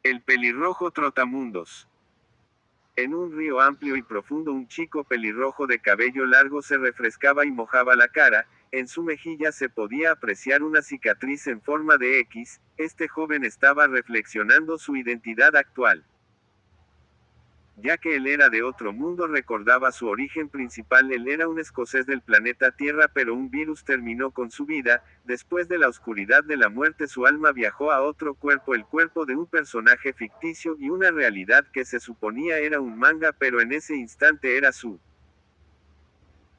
El pelirrojo trotamundos. En un río amplio y profundo un chico pelirrojo de cabello largo se refrescaba y mojaba la cara, en su mejilla se podía apreciar una cicatriz en forma de X, este joven estaba reflexionando su identidad actual. Ya que él era de otro mundo recordaba su origen principal, él era un escocés del planeta Tierra pero un virus terminó con su vida, después de la oscuridad de la muerte su alma viajó a otro cuerpo, el cuerpo de un personaje ficticio y una realidad que se suponía era un manga pero en ese instante era su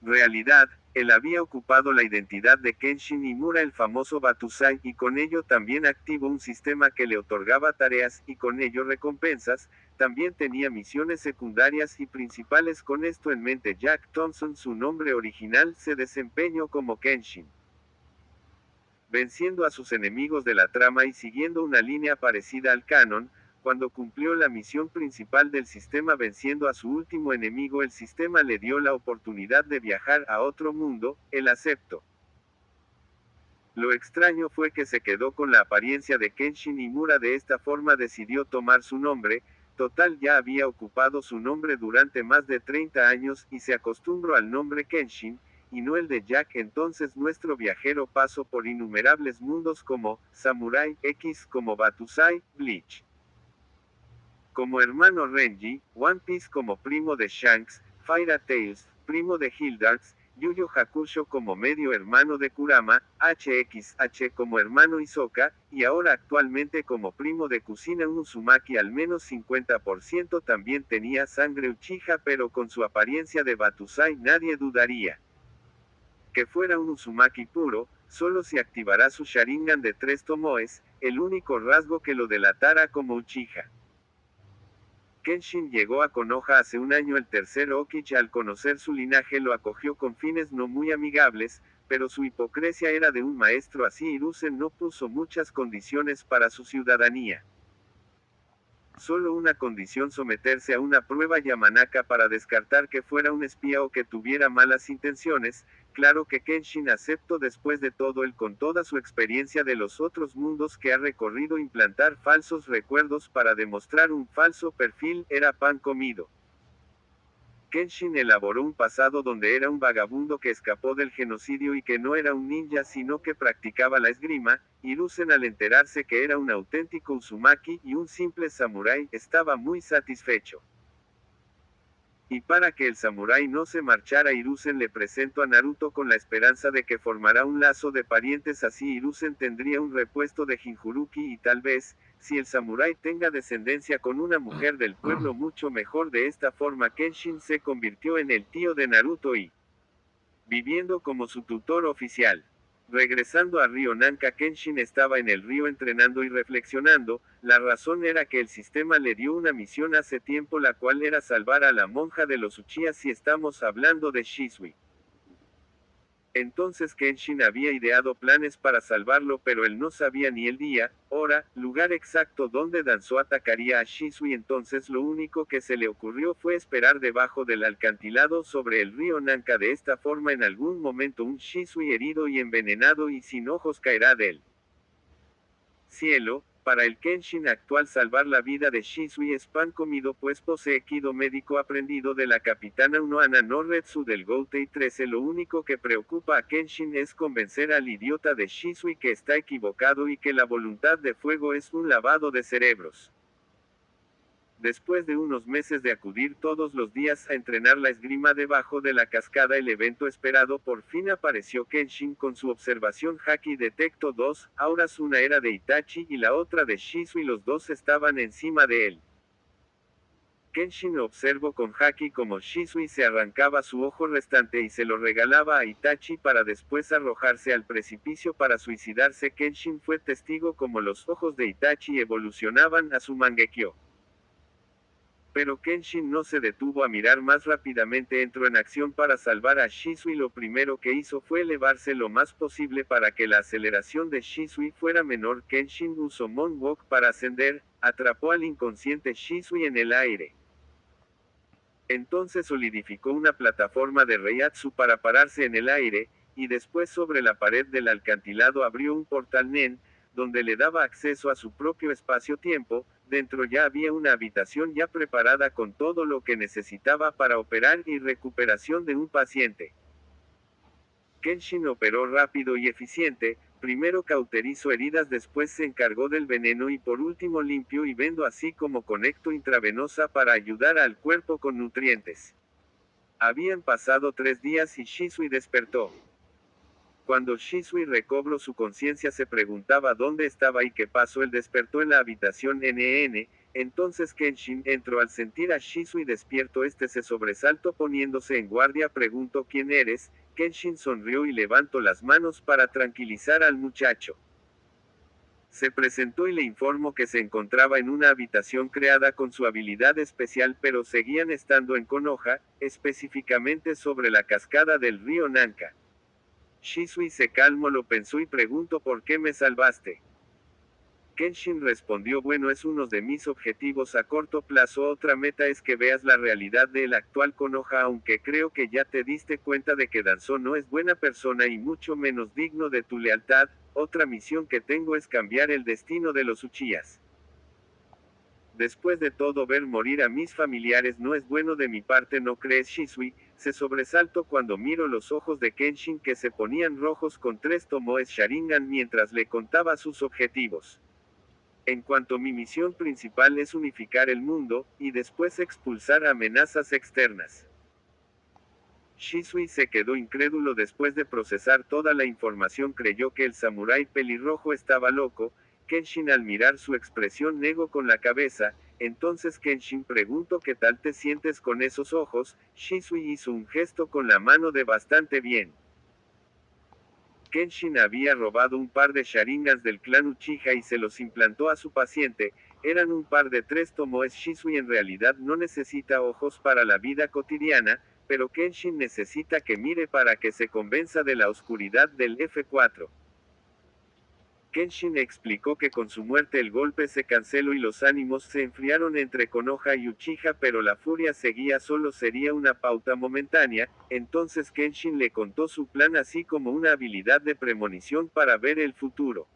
realidad. Él había ocupado la identidad de Kenshin Imura, el famoso Batusai, y con ello también activó un sistema que le otorgaba tareas, y con ello recompensas, también tenía misiones secundarias y principales. Con esto en mente, Jack Thompson, su nombre original, se desempeñó como Kenshin, venciendo a sus enemigos de la trama y siguiendo una línea parecida al canon. Cuando cumplió la misión principal del sistema venciendo a su último enemigo, el sistema le dio la oportunidad de viajar a otro mundo, él aceptó. Lo extraño fue que se quedó con la apariencia de Kenshin Imura, de esta forma decidió tomar su nombre, total ya había ocupado su nombre durante más de 30 años y se acostumbró al nombre Kenshin, y no el de Jack. Entonces nuestro viajero pasó por innumerables mundos como Samurai X, como Batusai, Bleach, como hermano Renji, One Piece como primo de Shanks, Fairy Tails, primo de Hildarks, Yu Yu Hakusho como medio hermano de Kurama, HXH como hermano Hisoka, y ahora actualmente como primo de Kushina Uzumaki. Al menos 50% también tenía sangre Uchiha, pero con su apariencia de Batusai nadie dudaría que fuera un Uzumaki puro, solo si activará su Sharingan de 3 tomoes, el único rasgo que lo delatara como Uchiha. Kenshin llegó a Konoha hace un año. El tercer Hokage, al conocer su linaje, lo acogió con fines no muy amigables, pero su hipocresía era de un maestro, así Hiruzen no puso muchas condiciones para su ciudadanía. Solo una condición: someterse a una prueba Yamanaka para descartar que fuera un espía o que tuviera malas intenciones. Claro que Kenshin aceptó. Después de todo, él con toda su experiencia de los otros mundos que ha recorrido, implantar falsos recuerdos para demostrar un falso perfil era pan comido. Kenshin elaboró un pasado donde era un vagabundo que escapó del genocidio y que no era un ninja sino que practicaba la esgrima. Hiruzen, al enterarse que era un auténtico Uzumaki y un simple samurái, estaba muy satisfecho. Y para que el samurái no se marchara, Hiruzen le presentó a Naruto con la esperanza de que formará un lazo de parientes, así Hiruzen tendría un repuesto de Jinchuruki y tal vez, si el samurái tenga descendencia con una mujer del pueblo, mucho mejor. De esta forma Kenshin se convirtió en el tío de Naruto y viviendo como su tutor oficial. Regresando a Río Nanka, Kenshin estaba en el río entrenando y reflexionando. La razón era que el sistema le dio una misión hace tiempo, la cual era salvar a la monja de los Uchiha, si estamos hablando de Shisui. Entonces Kenshin había ideado planes para salvarlo, pero él no sabía ni el día, hora, lugar exacto donde Danzo atacaría a Shisui. Entonces lo único que se le ocurrió fue esperar debajo del acantilado sobre el río Nanka. De esta forma en algún momento un Shisui herido y envenenado y sin ojos caerá del cielo. Para el Kenshin actual, salvar la vida de Shisui es pan comido, pues posee Kido médico aprendido de la capitana Unohana no Retsu del Goutei 13. Lo único que preocupa a Kenshin es convencer al idiota de Shisui que está equivocado y que la voluntad de fuego es un lavado de cerebros. Después de unos meses de acudir todos los días a entrenar la esgrima debajo de la cascada, el evento esperado por fin apareció. Kenshin con su observación Haki detectó dos auras, una era de Itachi y la otra de Shisui. Los dos estaban encima de él. Kenshin observó con Haki como Shisui se arrancaba su ojo restante y se lo regalaba a Itachi para después arrojarse al precipicio para suicidarse. Kenshin fue testigo como los ojos de Itachi evolucionaban a su Mangekyo. Pero Kenshin no se detuvo a mirar más. Rápidamente entró en acción para salvar a Shisui. Lo primero que hizo fue elevarse lo más posible para que la aceleración de Shisui fuera menor. Kenshin usó Moonwalk para ascender, atrapó al inconsciente Shisui en el aire. Entonces solidificó una plataforma de Reiatsu para pararse en el aire, y después sobre la pared del acantilado abrió un portal Nen, donde le daba acceso a su propio espacio-tiempo. Dentro ya había una habitación ya preparada con todo lo que necesitaba para operar y recuperación de un paciente. Kenshin operó rápido y eficiente, primero cauterizó heridas, después se encargó del veneno y por último limpio y vendo, así como conecto intravenosa para ayudar al cuerpo con nutrientes. Habían pasado 3 días y Shisui despertó. Cuando Shisui recobró su conciencia se preguntaba dónde estaba y qué pasó. Él despertó en la habitación NN, entonces Kenshin entró. Al sentir a Shisui despierto este se sobresaltó poniéndose en guardia. Preguntó ¿quién eres? Kenshin sonrió y levantó las manos para tranquilizar al muchacho. Se presentó y le informó que se encontraba en una habitación creada con su habilidad especial, pero seguían estando en Konoha, específicamente sobre la cascada del río Nanka. Shisui se calmó, lo pensó y preguntó ¿por qué me salvaste? Kenshin respondió bueno, es uno de mis objetivos a corto plazo. Otra meta es que veas la realidad del actual Konoha, aunque creo que ya te diste cuenta de que Danzo no es buena persona y mucho menos digno de tu lealtad. Otra misión que tengo es cambiar el destino de los Uchihas. Después de todo, ver morir a mis familiares no es bueno de mi parte, ¿no crees? Shisui se sobresaltó cuando miró los ojos de Kenshin que se ponían rojos con 3 tomoes Sharingan mientras le contaba sus objetivos. En cuanto mi misión principal es unificar el mundo, y después expulsar amenazas externas. Shisui se quedó incrédulo después de procesar toda la información. Creyó que el samurái pelirrojo estaba loco. Kenshin al mirar su expresión negó con la cabeza. Entonces Kenshin preguntó ¿qué tal te sientes con esos ojos? Shisui hizo un gesto con la mano de bastante bien. Kenshin había robado un par de Sharingans del clan Uchiha y se los implantó a su paciente. Eran un par de 3 tomoes. Shisui en realidad no necesita ojos para la vida cotidiana, pero Kenshin necesita que mire para que se convenza de la oscuridad del F4. Kenshin explicó que con su muerte el golpe se canceló y los ánimos se enfriaron entre Konoha y Uchiha, pero la furia seguía, solo sería una pauta momentánea. Entonces Kenshin le contó su plan, así como una habilidad de premonición para ver el futuro.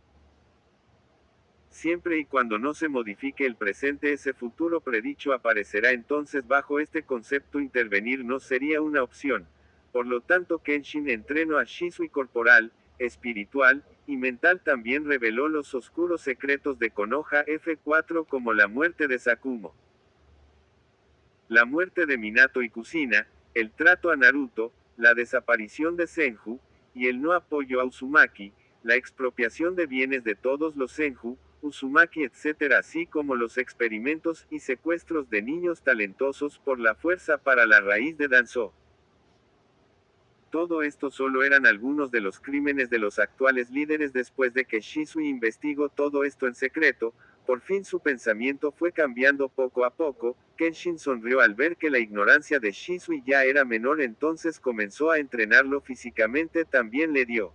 Siempre y cuando no se modifique el presente, ese futuro predicho aparecerá. Entonces bajo este concepto intervenir no sería una opción. Por lo tanto Kenshin entrenó a Shisui corporal, espiritual, y mental. También reveló los oscuros secretos de Konoha F4 como la muerte de Sakumo, la muerte de Minato y Kusina, el trato a Naruto, la desaparición de Senju, y el no apoyo a Uzumaki, la expropiación de bienes de todos los Senju, Uzumaki etc., así como los experimentos y secuestros de niños talentosos por la fuerza para la raíz de Danzo. Todo esto solo eran algunos de los crímenes de los actuales líderes. Después de que Shisui investigó todo esto en secreto, por fin su pensamiento fue cambiando poco a poco. Kenshin sonrió al ver que la ignorancia de Shisui ya era menor, entonces comenzó a entrenarlo físicamente. También le dio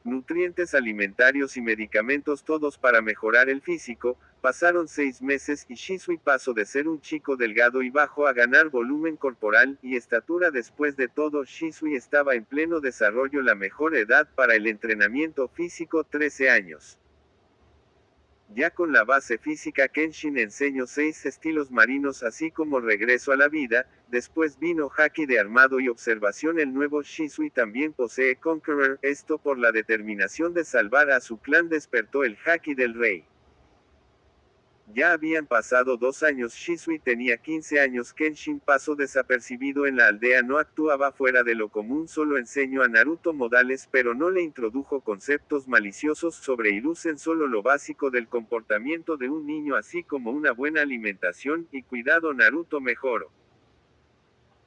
nutrientes alimentarios y medicamentos, todos para mejorar el físico. Pasaron 6 meses y Shisui pasó de ser un chico delgado y bajo a ganar volumen corporal y estatura. Después de todo, Shisui estaba en pleno desarrollo, la mejor edad para el entrenamiento físico, 13 años. Ya con la base física, Kenshin enseñó 6 estilos marinos así como regreso a la vida. Después vino haki de armado y observación. El nuevo Shisui también posee Conqueror, esto por la determinación de salvar a su clan. Despertó el haki del rey. Ya habían pasado 2 años, Shisui tenía 15 años. Kenshin pasó desapercibido en la aldea, no actuaba fuera de lo común, solo enseñó a Naruto modales, pero no le introdujo conceptos maliciosos sobre Hiruzen, solo lo básico del comportamiento de un niño, así como una buena alimentación y cuidado. Naruto mejoró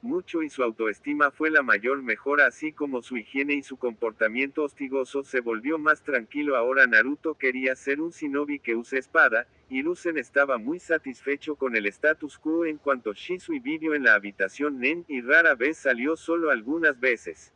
mucho y su autoestima fue la mayor mejora, así como su higiene y su comportamiento hostigoso. Se volvió más tranquilo. Ahora Naruto quería ser un shinobi que use espada. Hiruzen estaba muy satisfecho con el status quo. En cuanto Shisui vivió en la habitación Nen y rara vez salió, solo algunas veces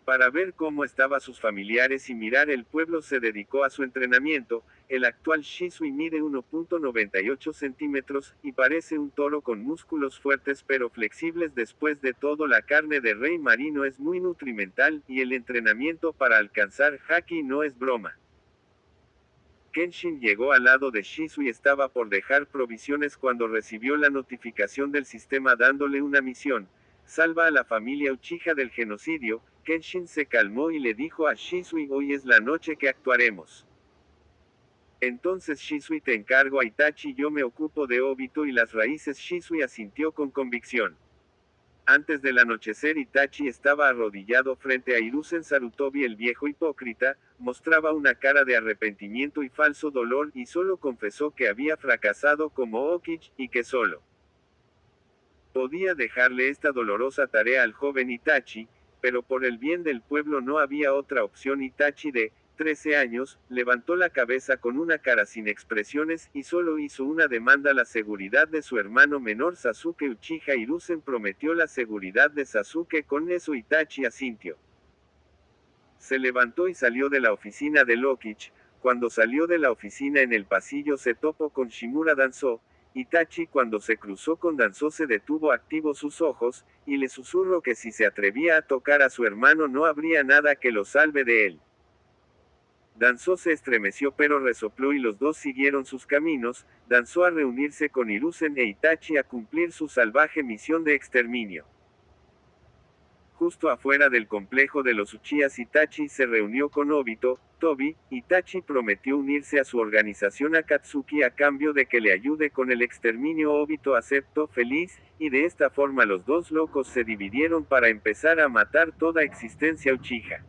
para ver cómo estaban sus familiares y mirar el pueblo. Se dedicó a su entrenamiento. El actual Shisui mide 1.98 centímetros, y parece un toro con músculos fuertes pero flexibles. Después de todo, la carne de rey marino es muy nutrimental, y el entrenamiento para alcanzar haki no es broma. Kenshin llegó al lado de Shisui y estaba por dejar provisiones cuando recibió la notificación del sistema dándole una misión: salva a la familia Uchiha del genocidio. Kenshin se calmó y le dijo a Shisui: hoy es la noche que actuaremos. Entonces Shisui, te encargo a Itachi, yo me ocupo de Obito y las raíces. Shisui asintió con convicción. Antes del anochecer, Itachi estaba arrodillado frente a Hiruzen Sarutobi. El viejo hipócrita mostraba una cara de arrepentimiento y falso dolor, y solo confesó que había fracasado como Hokage, y que solo podía dejarle esta dolorosa tarea al joven Itachi, pero por el bien del pueblo no había otra opción. Itachi, de 13 años, levantó la cabeza con una cara sin expresiones, y solo hizo una demanda: la seguridad de su hermano menor Sasuke Uchiha. Hiruzen prometió la seguridad de Sasuke. Con eso Itachi asintió. Se levantó y salió de la oficina de Hokage. Cuando salió de la oficina, en el pasillo se topó con Shimura Danzo. Itachi, cuando se cruzó con Danzo, se detuvo, activó sus ojos, y le susurró que si se atrevía a tocar a su hermano no habría nada que lo salve de él. Danzo se estremeció pero resopló y los dos siguieron sus caminos. Danzo a reunirse con Hiruzen e Itachi a cumplir su salvaje misión de exterminio. Justo afuera del complejo de los Uchihas, Itachi se reunió con Obito. Tobi. Itachi prometió unirse a su organización Akatsuki a cambio de que le ayude con el exterminio. Obito aceptó feliz, y de esta forma los dos locos se dividieron para empezar a matar toda existencia Uchiha.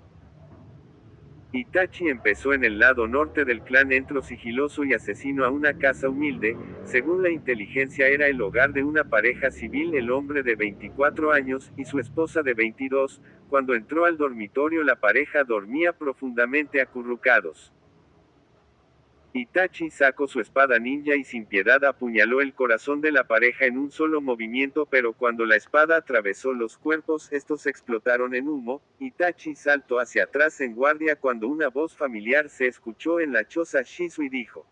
Itachi empezó en el lado norte del clan, entró sigiloso y asesino a una casa humilde. Según la inteligencia, era el hogar de una pareja civil, el hombre de 24 años y su esposa de 22. Cuando entró al dormitorio, la pareja dormía profundamente acurrucados. Itachi sacó su espada ninja y sin piedad apuñaló el corazón de la pareja en un solo movimiento, pero cuando la espada atravesó los cuerpos, estos explotaron en humo. Itachi saltó hacia atrás en guardia cuando una voz familiar se escuchó en la choza. Shisui dijo: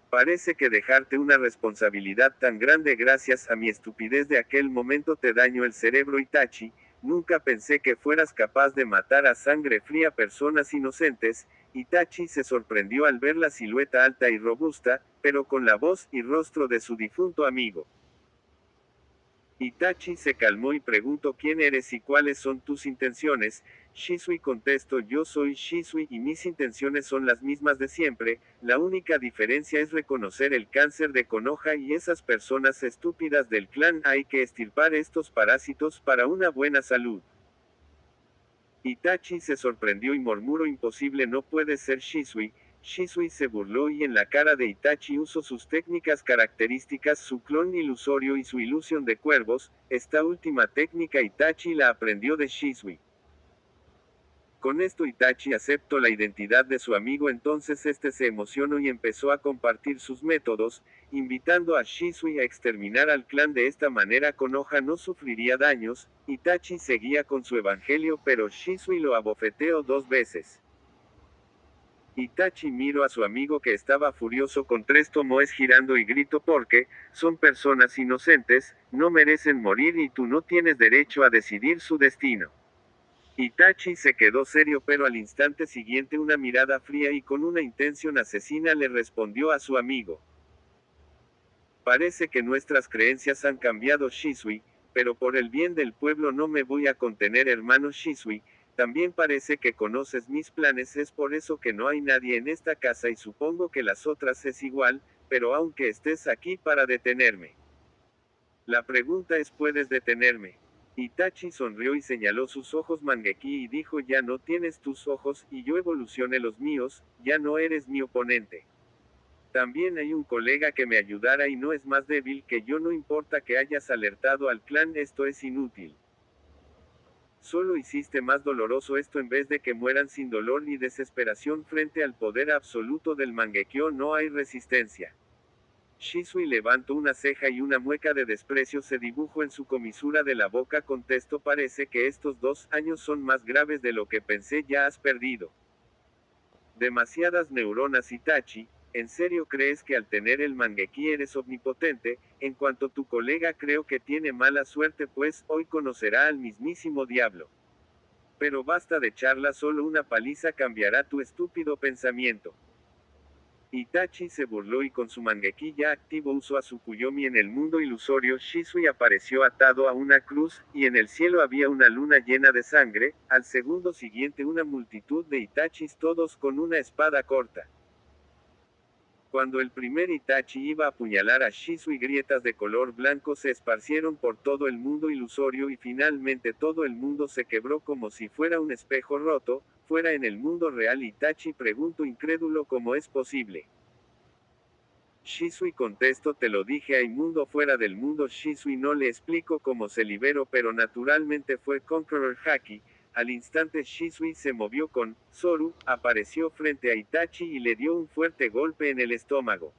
parece que dejarte una responsabilidad tan grande gracias a mi estupidez de aquel momento te dañó el cerebro. Itachi, nunca pensé que fueras capaz de matar a sangre fría personas inocentes. Itachi se sorprendió al ver la silueta alta y robusta, pero con la voz y rostro de su difunto amigo. Itachi se calmó y preguntó: ¿quién eres y cuáles son tus intenciones? Shisui contestó: yo soy Shisui y mis intenciones son las mismas de siempre. La única diferencia es reconocer el cáncer de Konoha y esas personas estúpidas del clan. Hay que extirpar estos parásitos para una buena salud. Itachi se sorprendió y murmuró: imposible, no puede ser Shisui. Shisui se burló y en la cara de Itachi usó sus técnicas características, su clon ilusorio y su ilusión de cuervos. Esta última técnica Itachi la aprendió de Shisui. Con esto Itachi aceptó la identidad de su amigo, entonces este se emocionó y empezó a compartir sus métodos, invitando a Shisui a exterminar al clan. De esta manera Konoha no sufriría daños. Itachi seguía con su evangelio, pero Shisui lo abofeteó 2 veces. Itachi miró a su amigo que estaba furioso con 3 tomoes girando y gritó: porque son personas inocentes, no merecen morir y tú no tienes derecho a decidir su destino. Itachi se quedó serio, pero al instante siguiente una mirada fría y con una intención asesina le respondió a su amigo: parece que nuestras creencias han cambiado, Shisui, pero por el bien del pueblo no me voy a contener, hermano Shisui. También parece que conoces mis planes, es por eso que no hay nadie en esta casa y supongo que las otras es igual, pero aunque estés aquí para detenerme. La pregunta es: ¿puedes detenerme? Itachi sonrió y señaló sus ojos Mangeki y dijo: ya no tienes tus ojos, y yo evolucioné los míos, ya no eres mi oponente. También hay un colega que me ayudará y no es más débil que yo, no importa que hayas alertado al clan, esto es inútil. Solo hiciste más doloroso esto en vez de que mueran sin dolor ni desesperación frente al poder absoluto del Mangekyo. No hay resistencia. Shisui levantó una ceja y una mueca de desprecio se dibujó en su comisura de la boca. Contestó: parece que estos 2 años son más graves de lo que pensé, ya has perdido demasiadas neuronas. Itachi, ¿en serio crees que al tener el Mangekyo eres omnipotente? En cuanto a tu colega, creo que tiene mala suerte, pues hoy conocerá al mismísimo diablo. Pero basta de charla, solo una paliza cambiará tu estúpido pensamiento. Itachi se burló y con su Mangekí ya activo usó a su Kuyomi en el mundo ilusorio. Shisui apareció atado a una cruz, y en el cielo había una luna llena de sangre. Al segundo siguiente una multitud de Itachis, todos con una espada corta. Cuando el primer Itachi iba a apuñalar a Shisui, grietas de color blanco se esparcieron por todo el mundo ilusorio y finalmente todo el mundo se quebró como si fuera un espejo roto. Fuera en el mundo real, Itachi preguntó incrédulo cómo es posible. Shisui contestó: te lo dije, hay mundo fuera del mundo. Shisui no le explicó cómo se liberó, pero naturalmente fue Conqueror Haki. Al instante Shisui se movió con Zoru, apareció frente a Itachi y le dio un fuerte golpe en el estómago.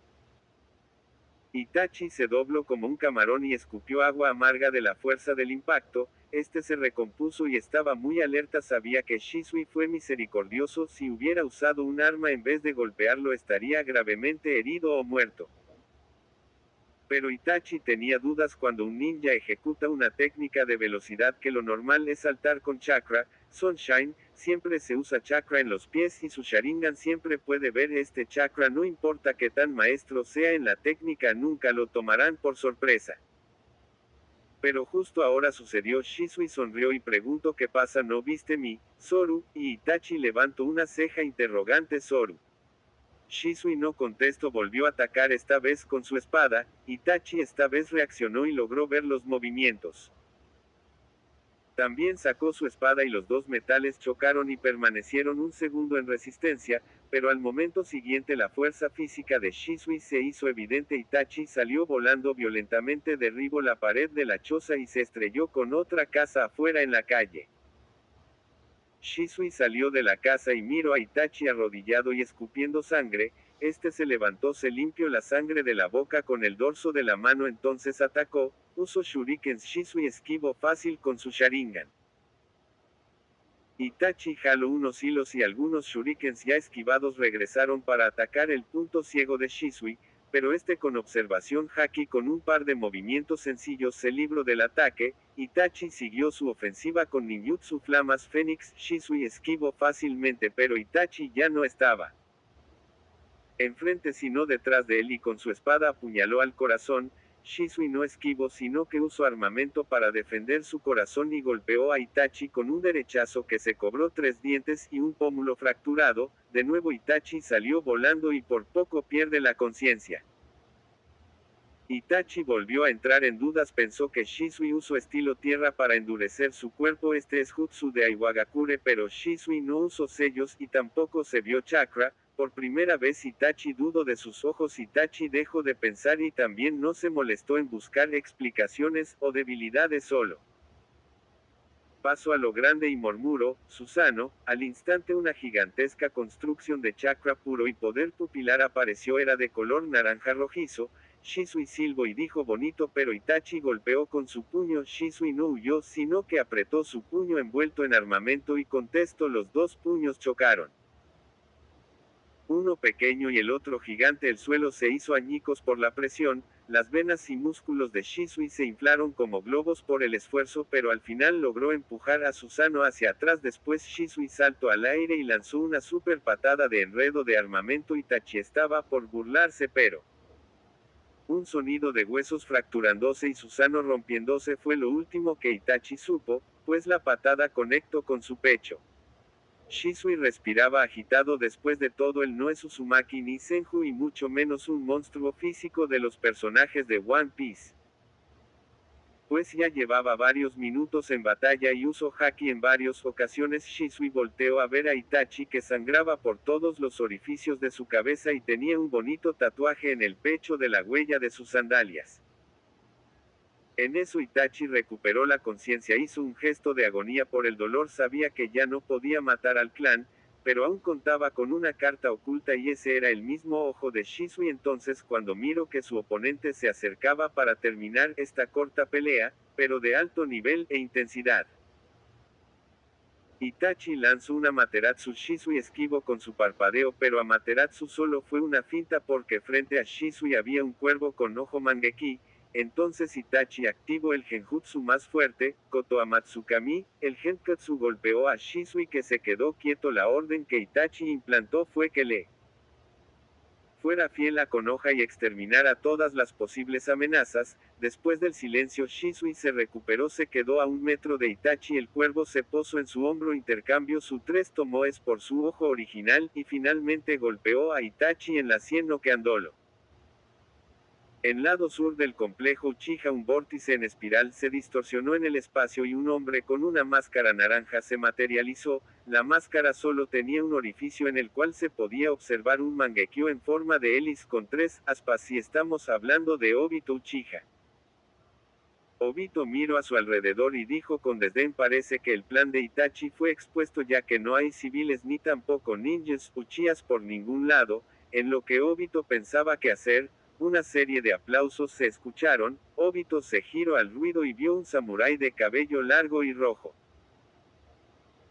Itachi se dobló como un camarón y escupió agua amarga de la fuerza del impacto. Este se recompuso y estaba muy alerta, sabía que Shisui fue misericordioso. Si hubiera usado un arma en vez de golpearlo estaría gravemente herido o muerto. Pero Itachi tenía dudas. Cuando un ninja ejecuta una técnica de velocidad que lo normal es saltar con chakra, Sunshine, siempre se usa chakra en los pies y su Sharingan siempre puede ver este chakra, no importa que tan maestro sea en la técnica, nunca lo tomarán por sorpresa. Pero justo ahora sucedió. Shisui sonrió y preguntó: ¿qué pasa? ¿No viste mi Zoru? Y Itachi levantó una ceja interrogante. Zoru. Shisui no contestó, volvió a atacar, esta vez con su espada. Itachi esta vez reaccionó y logró ver los movimientos. También sacó su espada y los dos metales chocaron y permanecieron un segundo en resistencia, pero al momento siguiente la fuerza física de Shisui se hizo evidente. Itachi salió volando violentamente, derribó la pared de la choza y se estrelló con otra casa afuera en la calle. Shisui salió de la casa y miró a Itachi arrodillado y escupiendo sangre. Este se levantó, se limpió la sangre de la boca con el dorso de la mano, entonces atacó. Usó shurikens. Shisui esquivó fácil con su Sharingan. Itachi jaló unos hilos y algunos shurikens ya esquivados regresaron para atacar el punto ciego de Shisui, pero este con observación haki con un par de movimientos sencillos se libró del ataque. Itachi siguió su ofensiva con ninjutsu flamas fénix. Shisui esquivó fácilmente, pero Itachi ya no estaba enfrente sino detrás de él y con su espada apuñaló al corazón. Shisui no esquivó sino que usó armamento para defender su corazón y golpeó a Itachi con un derechazo que se cobró 3 dientes y un pómulo fracturado. De nuevo Itachi salió volando y por poco pierde la conciencia. Itachi volvió a entrar en dudas, pensó que Shisui usó estilo tierra para endurecer su cuerpo, este es jutsu de Iwagakure, pero Shisui no usó sellos y tampoco se vio chakra. Por primera vez Itachi dudó de sus ojos. Itachi dejó de pensar y también no se molestó en buscar explicaciones o debilidades, solo pasó a lo grande y murmuró: Susano. Al instante una gigantesca construcción de chakra puro y poder pupilar apareció, era de color naranja rojizo. Shisui silbó y dijo bonito, pero Itachi golpeó con su puño. Shisui no huyó, sino que apretó su puño envuelto en armamento y contestó, los dos puños chocaron. Uno pequeño y el otro gigante. El suelo se hizo añicos por la presión, las venas y músculos de Shisui se inflaron como globos por el esfuerzo, pero al final logró empujar a Susano hacia atrás. Después Shisui saltó al aire y lanzó una super patada de enredo de armamento. Itachi estaba por burlarse, pero un sonido de huesos fracturándose y Susano rompiéndose fue lo último que Itachi supo, pues la patada conectó con su pecho. Shisui respiraba agitado. Después de todo, él no es Uzumaki ni Senju y mucho menos un monstruo físico de los personajes de One Piece. Pues ya llevaba varios minutos en batalla y usó haki en varias ocasiones. Shisui volteó a ver a Itachi, que sangraba por todos los orificios de su cabeza y tenía un bonito tatuaje en el pecho de la huella de sus sandalias. En eso Itachi recuperó la conciencia, hizo un gesto de agonía por el dolor, sabía que ya no podía matar al clan, pero aún contaba con una carta oculta y ese era el mismo ojo de Shisui. Entonces cuando miró que su oponente se acercaba para terminar esta corta pelea, pero de alto nivel e intensidad, Itachi lanzó un Amaterasu. Shisui esquivó con su parpadeo, pero Amaterasu solo fue una finta porque frente a Shisui había un cuervo con ojo Mangekí. Entonces Itachi activó el genjutsu más fuerte, Koto Amatsukami, el genjutsu golpeó a Shisui que se quedó quieto. La orden que Itachi implantó fue que le fuera fiel a Konoha y exterminara todas las posibles amenazas. Después del silencio Shisui se recuperó, se quedó a 1 metro de Itachi, el cuervo se posó en su hombro, intercambió su 3 tomoes por su ojo original, y finalmente golpeó a Itachi en la sien noqueándolo. En lado sur del complejo Uchiha un vórtice en espiral se distorsionó en el espacio y un hombre con una máscara naranja se materializó. La máscara solo tenía un orificio en el cual se podía observar un Mangekyo en forma de hélice con 3 aspas. Si estamos hablando de Obito Uchiha. Obito miró a su alrededor y dijo con desdén: parece que el plan de Itachi fue expuesto, ya que no hay civiles ni tampoco ninjas Uchihas por ningún lado. En lo que Obito pensaba qué hacer, una serie de aplausos se escucharon. Obito se giró al ruido y vio un samurái de cabello largo y rojo.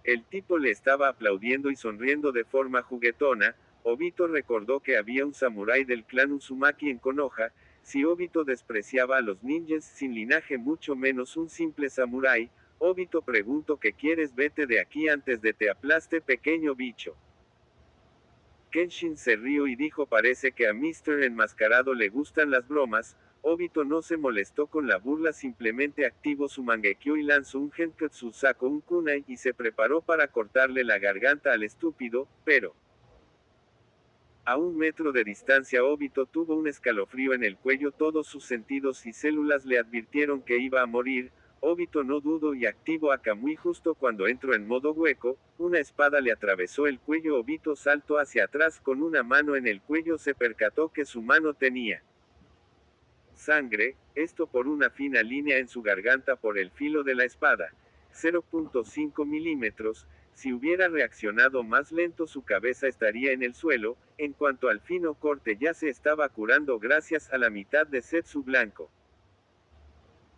El tipo le estaba aplaudiendo y sonriendo de forma juguetona. Obito recordó que había un samurái del clan Uzumaki en Konoha. Si Obito despreciaba a los ninjas sin linaje, mucho menos un simple samurái. Obito preguntó: ¿qué quieres? Vete de aquí antes de te aplaste, pequeño bicho. Kenshin se rió y dijo: parece que a Mr. Enmascarado le gustan las bromas. Obito no se molestó con la burla, simplemente activó su Mangekyo y lanzó un Genketsu, sacó un kunai y se preparó para cortarle la garganta al estúpido, pero a 1 metro de distancia Obito tuvo un escalofrío en el cuello. Todos sus sentidos y células le advirtieron que iba a morir. Obito no dudó y activó a Kamui. Justo cuando entró en modo hueco, una espada le atravesó el cuello. Obito saltó hacia atrás con una mano en el cuello, se percató que su mano tenía sangre, esto por una fina línea en su garganta por el filo de la espada. 0.5 milímetros. Si hubiera reaccionado más lento, su cabeza estaría en el suelo. En cuanto al fino corte, ya se estaba curando gracias a la mitad de Zetsu blanco.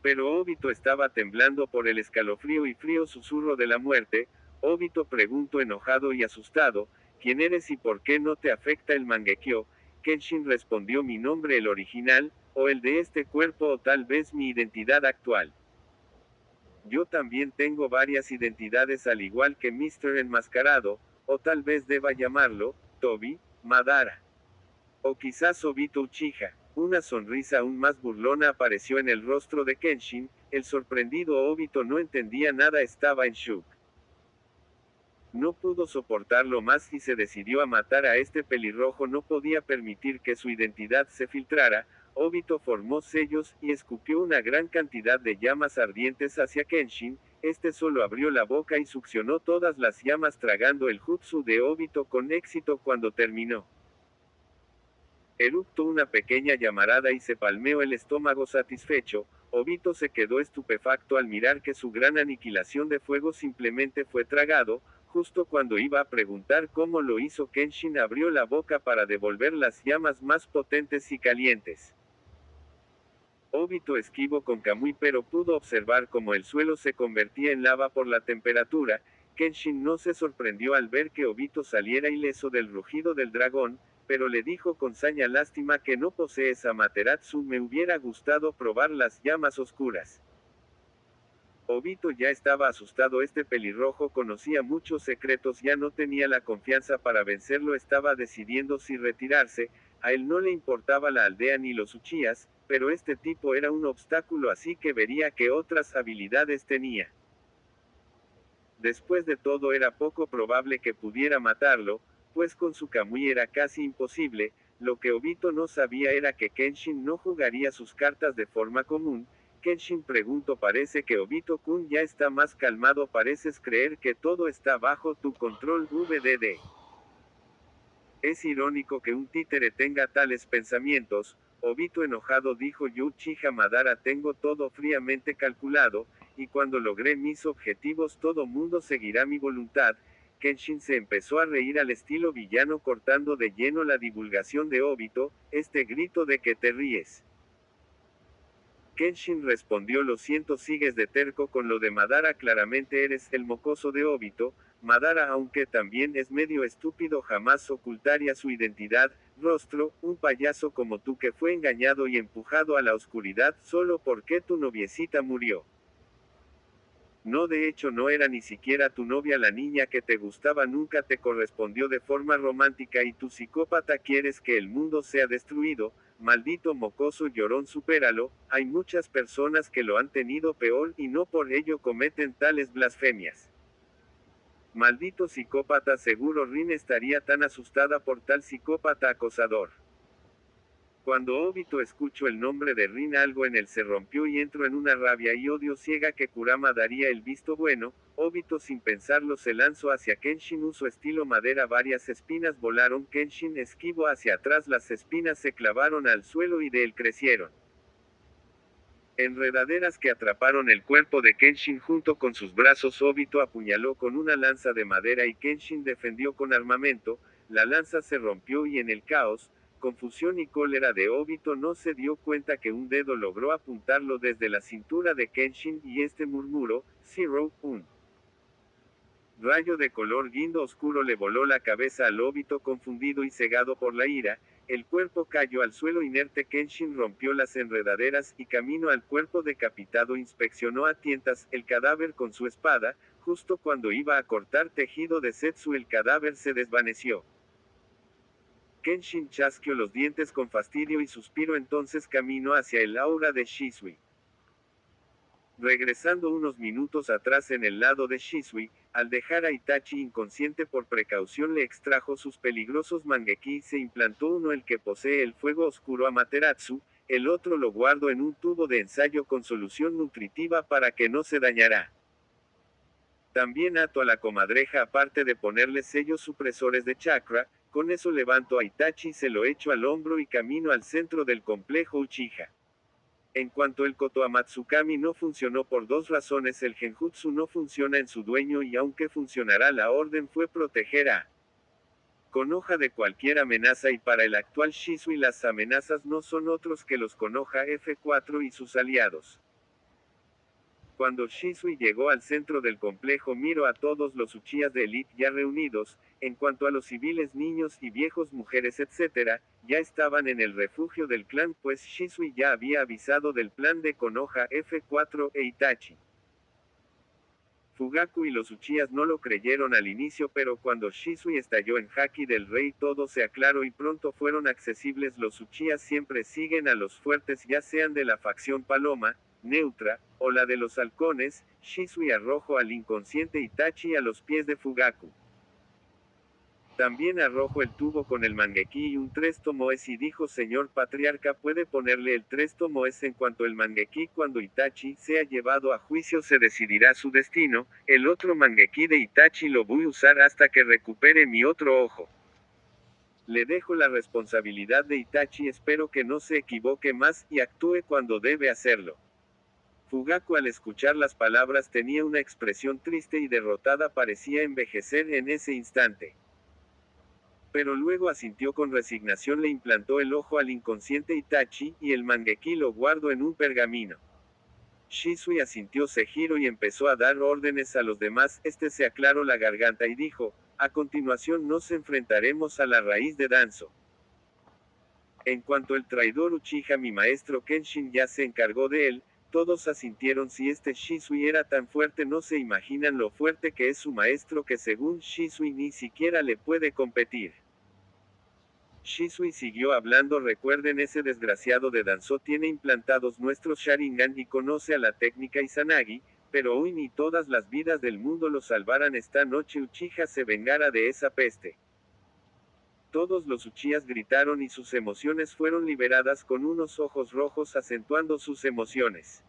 Pero Obito estaba temblando por el escalofrío y frío susurro de la muerte. Obito preguntó enojado y asustado: ¿quién eres y por qué no te afecta el Mangekyo? Kenshin respondió: mi nombre, el original, o el de este cuerpo, o tal vez mi identidad actual. Yo también tengo varias identidades al igual que Mr. Enmascarado, o tal vez deba llamarlo, Tobi, Madara. O quizás Obito Uchiha. Una sonrisa aún más burlona apareció en el rostro de Kenshin. El sorprendido Obito no entendía nada, estaba en shock. No pudo soportarlo más y se decidió a matar a este pelirrojo. No podía permitir que su identidad se filtrara. Obito formó sellos y escupió una gran cantidad de llamas ardientes hacia Kenshin. Este solo abrió la boca y succionó todas las llamas, tragando el jutsu de Obito con éxito. Cuando terminó, eructó una pequeña llamarada y se palmeó el estómago satisfecho. Obito se quedó estupefacto al mirar que su gran aniquilación de fuego simplemente fue tragado. Justo cuando iba a preguntar cómo lo hizo, Kenshin abrió la boca para devolver las llamas más potentes y calientes. Obito esquivó con Kamui, pero pudo observar cómo el suelo se convertía en lava por la temperatura. Kenshin no se sorprendió al ver que Obito saliera ileso del rugido del dragón, pero le dijo con saña: lástima que no posees Amaterasu, me hubiera gustado probar las llamas oscuras. Obito ya estaba asustado. Este pelirrojo conocía muchos secretos, ya no tenía la confianza para vencerlo, estaba decidiendo si retirarse. A él no le importaba la aldea ni los Uchihas, pero este tipo era un obstáculo, así que vería qué otras habilidades tenía. Después de todo, era poco probable que pudiera matarlo, pues con su Kamui era casi imposible. Lo que Obito no sabía era que Kenshin no jugaría sus cartas de forma común. Kenshin preguntó: parece que Obito-kun ya está más calmado, pareces creer que todo está bajo tu control. VDD. Es irónico que un títere tenga tales pensamientos. Obito enojado dijo: yo, Uchiha Madara, tengo todo fríamente calculado, y cuando logré mis objetivos todo mundo seguirá mi voluntad. Kenshin se empezó a reír al estilo villano, cortando de lleno la divulgación de Obito. Este grito de: ¿que te ríes? Kenshin respondió: lo siento, sigues de terco con lo de Madara, claramente eres el mocoso de Obito. Madara, aunque también es medio estúpido, jamás ocultaría su identidad. rostro, un payaso como tú que fue engañado y empujado a la oscuridad solo porque tu noviecita murió. No, de hecho no era ni siquiera tu novia, la niña que te gustaba nunca te correspondió de forma romántica y tu psicópata quieres que el mundo sea destruido, maldito mocoso llorón, supéralo, hay muchas personas que lo han tenido peor y no por ello cometen tales blasfemias. Maldito psicópata, seguro Rin estaría tan asustada por tal psicópata acosador. Cuando Obito escuchó el nombre de Rin, algo en él se rompió y entró en una rabia y odio ciega que Kurama daría el visto bueno. Obito sin pensarlo se lanzó hacia Kenshin, usó estilo madera, varias espinas volaron, Kenshin esquivó hacia atrás, las espinas se clavaron al suelo y de él crecieron enredaderas que atraparon el cuerpo de Kenshin junto con sus brazos. Obito apuñaló con una lanza de madera y Kenshin defendió con armamento, la lanza se rompió y en el caos, confusión y cólera de Obito no se dio cuenta que un dedo logró apuntarlo desde la cintura de Kenshin y este murmuró, Zero, un rayo de color guindo oscuro le voló la cabeza al Obito confundido y cegado por la ira, el cuerpo cayó al suelo inerte. Kenshin rompió las enredaderas y camino al cuerpo decapitado inspeccionó a tientas el cadáver con su espada, justo cuando iba a cortar tejido de Zetsu el cadáver se desvaneció. Kenshin chasqueó los dientes con fastidio y suspiró, entonces caminó hacia el aura de Shisui. Regresando unos minutos atrás en el lado de Shisui, al dejar a Itachi inconsciente por precaución le extrajo sus peligrosos Mangeki y se implantó uno, el que posee el fuego oscuro, Amaterasu, el otro lo guardó en un tubo de ensayo con solución nutritiva para que no se dañará. También ato a la comadreja aparte de ponerle sellos supresores de chakra, con eso levanto a Itachi, se lo echo al hombro y camino al centro del complejo Uchiha. En cuanto el Koto Amatsukami no funcionó por dos razones: el Genjutsu no funciona en su dueño y aunque funcionará, la orden fue proteger a Konoha de cualquier amenaza, y para el actual Shisui las amenazas no son otros que los Konoha F4 y sus aliados. Cuando Shisui llegó al centro del complejo miró a todos los Uchihas de Elite ya reunidos, en cuanto a los civiles, niños y viejos, mujeres etc., ya estaban en el refugio del clan, pues Shisui ya había avisado del plan de Konoha F4 e Itachi. Fugaku y los Uchihas no lo creyeron al inicio, pero cuando Shisui estalló en Haki del Rey todo se aclaró y pronto fueron accesibles. Los Uchihas siempre siguen a los fuertes, ya sean de la facción Paloma, neutra, o la de los halcones. Shisui arrojó al inconsciente Itachi a los pies de Fugaku. También arrojó el tubo con el Mangeki y un 3 tomoes y dijo: señor patriarca, puede ponerle el 3 tomoes en cuanto el Mangeki. Cuando Itachi sea llevado a juicio se decidirá su destino. El otro Mangeki de Itachi lo voy a usar hasta que recupere mi otro ojo. Le dejo la responsabilidad de Itachi, espero que no se equivoque más y actúe cuando debe hacerlo. Fugaku al escuchar las palabras tenía una expresión triste y derrotada, parecía envejecer en ese instante. Pero luego asintió con resignación, le implantó el ojo al inconsciente Itachi, y el Mangeki lo guardó en un pergamino. Shisui asintió, se giró y empezó a dar órdenes a los demás. Este se aclaró la garganta y dijo: a continuación nos enfrentaremos a la raíz de Danzo. En cuanto el traidor Uchiha, mi maestro Kenshin, ya se encargó de él. Todos asintieron. Si este Shisui era tan fuerte, no se imaginan lo fuerte que es su maestro, que según Shisui ni siquiera le puede competir. Shisui siguió hablando: recuerden, ese desgraciado de Danzo tiene implantados nuestros Sharingan y conoce a la técnica Izanagi, pero hoy ni todas las vidas del mundo lo salvarán. Esta noche Uchiha se vengará de esa peste. Todos los Uchihas gritaron y sus emociones fueron liberadas con unos ojos rojos acentuando sus emociones.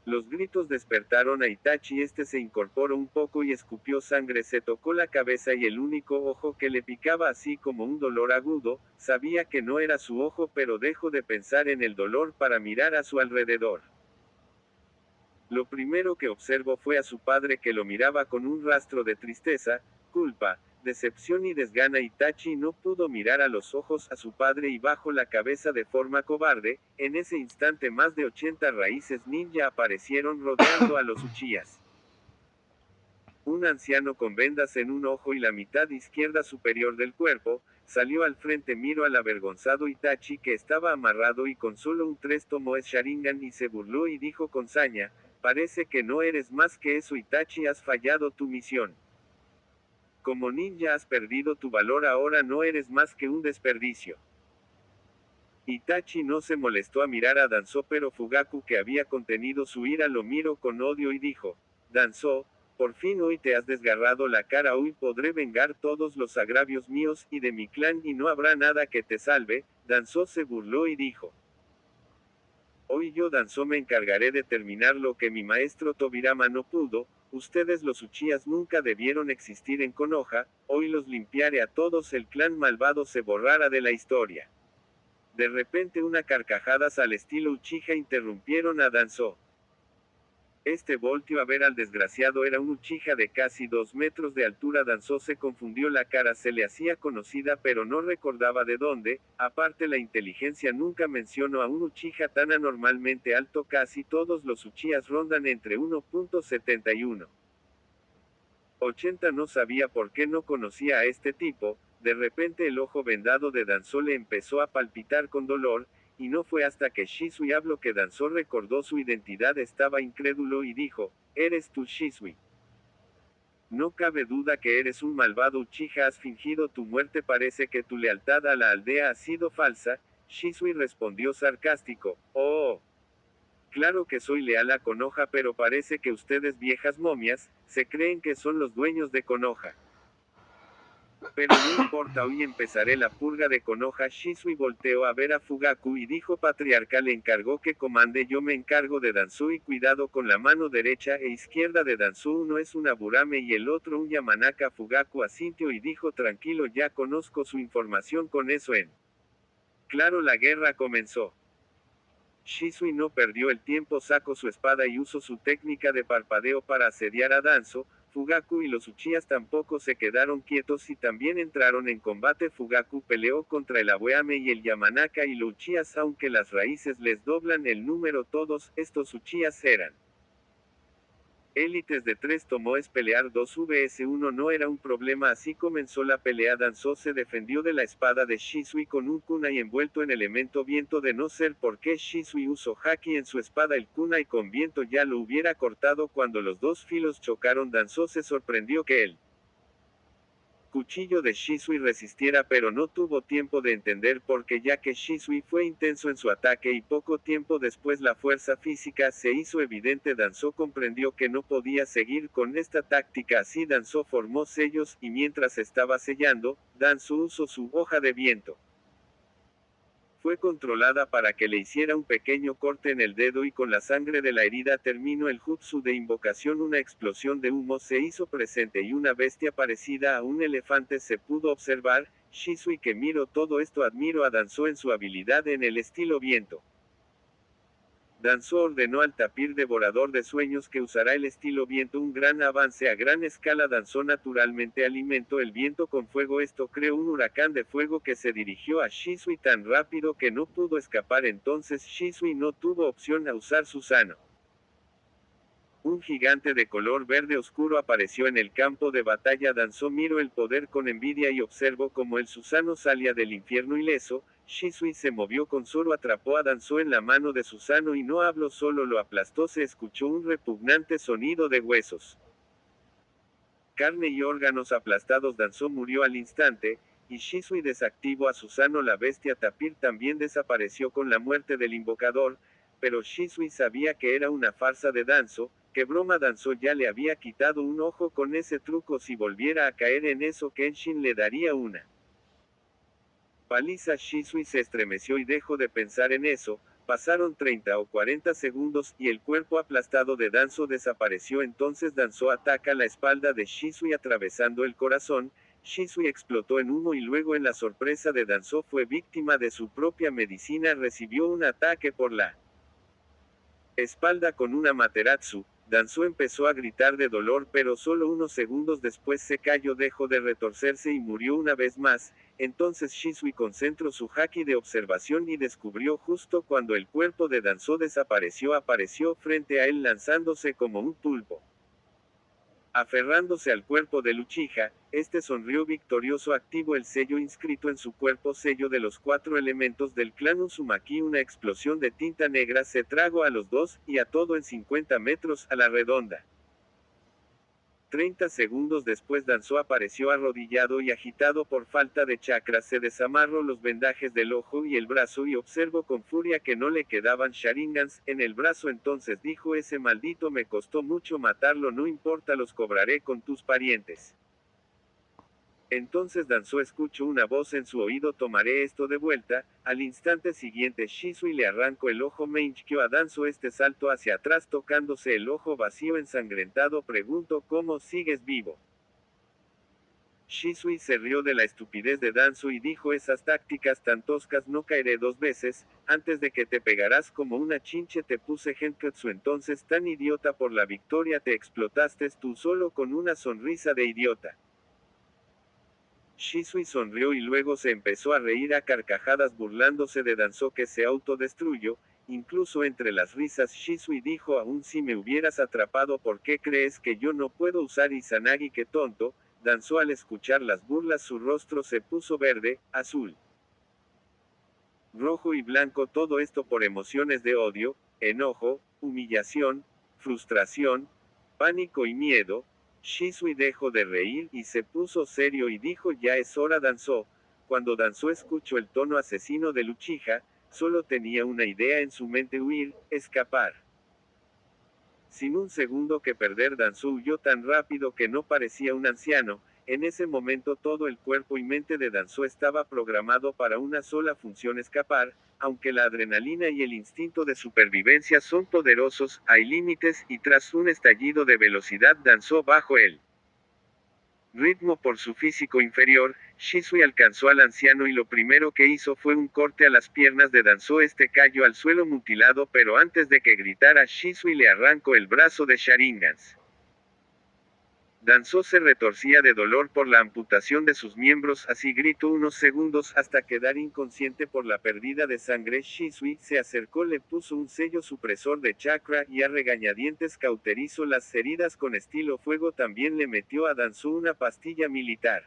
Los gritos despertaron a Itachi, este se incorporó un poco y escupió sangre, se tocó la cabeza y el único ojo que le picaba así como un dolor agudo, sabía que no era su ojo, pero dejó de pensar en el dolor para mirar a su alrededor. Lo primero que observó fue a su padre, que lo miraba con un rastro de tristeza, culpa, decepción y desgana. Itachi no pudo mirar a los ojos a su padre y bajó la cabeza de forma cobarde. En ese instante más de 80 raíces ninja aparecieron rodeando a los Uchihas. Un anciano con vendas en un ojo y la mitad izquierda superior del cuerpo, salió al frente. Miró al avergonzado Itachi que estaba amarrado y con solo un 3 tomó el Sharingan y se burló y dijo con saña, parece que no eres más que eso Itachi, has fallado tu misión. Como ninja has perdido tu valor, ahora no eres más que un desperdicio. Itachi no se molestó a mirar a Danzō, pero Fugaku, que había contenido su ira, lo miró con odio y dijo, Danzō, por fin hoy te has desgarrado la cara, hoy podré vengar todos los agravios míos y de mi clan y no habrá nada que te salve. Danzō se burló y dijo, hoy yo Danzō me encargaré de terminar lo que mi maestro Tobirama no pudo. Ustedes los Uchihas nunca debieron existir en Konoha, hoy los limpiaré a todos, el clan malvado se borrará de la historia. De repente una carcajadas al estilo Uchiha interrumpieron a Danzō. Este volteó a ver al desgraciado, era un Uchiha de casi 2 metros de altura. Danzō se confundió, la cara se le hacía conocida pero no recordaba de dónde, aparte la inteligencia nunca mencionó a un Uchiha tan anormalmente alto, casi todos los Uchihas rondan entre 1.71 80, no sabía por qué no conocía a este tipo. De repente el ojo vendado de Danzō le empezó a palpitar con dolor, y no fue hasta que Shisui habló que Danzō recordó su identidad. Estaba incrédulo y dijo, ¿eres tú Shisui? No cabe duda que eres un malvado Uchiha, has fingido tu muerte, parece que tu lealtad a la aldea ha sido falsa. Shisui respondió sarcástico, oh. Claro que soy leal a Konoha, pero parece que ustedes, viejas momias, se creen que son los dueños de Konoha. Pero no importa, hoy empezaré la purga de Konoha. Shisui volteó a ver a Fugaku y dijo, patriarca le encargó que comande, yo me encargo de Danzō, y cuidado con la mano derecha e izquierda de Danzō, uno es una Burame y el otro un Yamanaka. Fugaku asintió y dijo, tranquilo, ya conozco su información, con eso en claro la guerra comenzó. Shisui no perdió el tiempo, sacó su espada y usó su técnica de parpadeo para asediar a Danzō. Fugaku y los Uchihas tampoco se quedaron quietos y también entraron en combate. Fugaku peleó contra el Aoyame y el Yamanaka y los Uchihas, aunque las raíces les doblan el número, todos estos Uchihas eran élites de 3 tomoes. Pelear 2 vs 1 no era un problema, así comenzó la pelea. Danzō se defendió de la espada de Shisui con un kunai envuelto en elemento viento, de no ser porque Shisui usó haki en su espada, el kunai con viento ya lo hubiera cortado. Cuando los dos filos chocaron, Danzō se sorprendió que el cuchillo de Shisui resistiera, pero no tuvo tiempo de entender por qué, ya que Shisui fue intenso en su ataque y poco tiempo después la fuerza física se hizo evidente. Danzō comprendió que no podía seguir con esta táctica, así Danzō formó sellos, y mientras estaba sellando, Danzō usó su hoja de viento. Fue controlada para que le hiciera un pequeño corte en el dedo y con la sangre de la herida terminó el jutsu de invocación. Una explosión de humo se hizo presente y una bestia parecida a un elefante se pudo observar. Shisui, que miró todo esto, admiró a Danzō en su habilidad en el estilo viento. Danzō ordenó al tapir devorador de sueños que usará el estilo viento, un gran avance a gran escala. Danzō naturalmente alimentó el viento con fuego, esto creó un huracán de fuego que se dirigió a Shisui tan rápido que no pudo escapar. Entonces Shisui no tuvo opción a usar Susanoo. Un gigante de color verde oscuro apareció en el campo de batalla. Danzō miró el poder con envidia y observó cómo el Susanoo salía del infierno ileso. Shisui se movió con Zoro, atrapó a Danzō en la mano de Susanoo y no habló, solo lo aplastó. Se escuchó un repugnante sonido de huesos, carne y órganos aplastados. Danzō murió al instante, y Shisui desactivó a Susanoo. La bestia tapir también desapareció con la muerte del invocador, pero Shisui sabía que era una farsa de Danzō. ¡Qué broma! Danzō ya le había quitado un ojo con ese truco, si volviera a caer en eso Kenshin le daría una paliza. Shisui se estremeció y dejó de pensar en eso. Pasaron 30 o 40 segundos, y el cuerpo aplastado de Danzō desapareció. Entonces Danzō ataca la espalda de Shisui atravesando el corazón. Shisui explotó en humo y luego, en la sorpresa de Danzō, fue víctima de su propia medicina. Recibió un ataque por la espalda con un Amaterasu. Danzō empezó a gritar de dolor, pero solo unos segundos después se cayó, dejó de retorcerse y murió una vez más. Entonces Shisui concentró su haki de observación y descubrió, justo cuando el cuerpo de Danzō desapareció, apareció frente a él lanzándose como un pulpo. Aferrándose al cuerpo de Uchiha, este sonrió victorioso. Activó el sello inscrito en su cuerpo, sello de los 4 elementos del clan Uzumaki. Una explosión de tinta negra se tragó a los dos, y a todo en 50 metros a la redonda. 30 segundos después Danzō apareció arrodillado y agitado por falta de chakra. Se desamarró los vendajes del ojo y el brazo y observó con furia que no le quedaban sharingans en el brazo. Entonces dijo: ese maldito me costó mucho matarlo, no importa, los cobraré con tus parientes. Entonces Danzō escuchó una voz en su oído: tomaré esto de vuelta. Al instante siguiente Shisui le arrancó el ojo. Mangekyo a Danzō. Este saltó hacia atrás tocándose el ojo vacío ensangrentado. Preguntó: ¿cómo sigues vivo? Shisui se rió de la estupidez de Danzō y dijo: esas tácticas tan toscas, no caeré 2 veces, antes de que te pegarás como una chinche. Te puse Genketsu, entonces tan idiota, por la victoria te explotaste tú solo con una sonrisa de idiota. Shisui sonrió y luego se empezó a reír a carcajadas burlándose de Danzō, que se autodestruyó. Incluso entre las risas Shisui dijo: aún si me hubieras atrapado, ¿por qué crees que yo no puedo usar Izanagi? ¡Qué tonto! Danzō, al escuchar las burlas, su rostro se puso verde, azul, rojo y blanco, todo esto por emociones de odio, enojo, humillación, frustración, pánico y miedo. Shisui dejó de reír y se puso serio y dijo: ya es hora. Danzō. Cuando Danzō escuchó el tono asesino de Uchiha, solo tenía una idea en su mente: huir, escapar. Sin un segundo que perder, Danzō huyó tan rápido que no parecía un anciano. En ese momento todo el cuerpo y mente de Danzō estaba programado para una sola función: escapar. Aunque la adrenalina y el instinto de supervivencia son poderosos, hay límites, y tras un estallido de velocidad Danzō bajo el ritmo por su físico inferior, Shisui alcanzó al anciano y lo primero que hizo fue un corte a las piernas de Danzō. Este cayó al suelo mutilado, pero antes de que gritara, Shisui le arrancó el brazo de sharingans. Danzō se retorcía de dolor por la amputación de sus miembros, así gritó unos segundos hasta quedar inconsciente por la pérdida de sangre. Shisui se acercó, le puso un sello supresor de chakra y a regañadientes cauterizó las heridas con estilo fuego. También le metió a Danzō una pastilla militar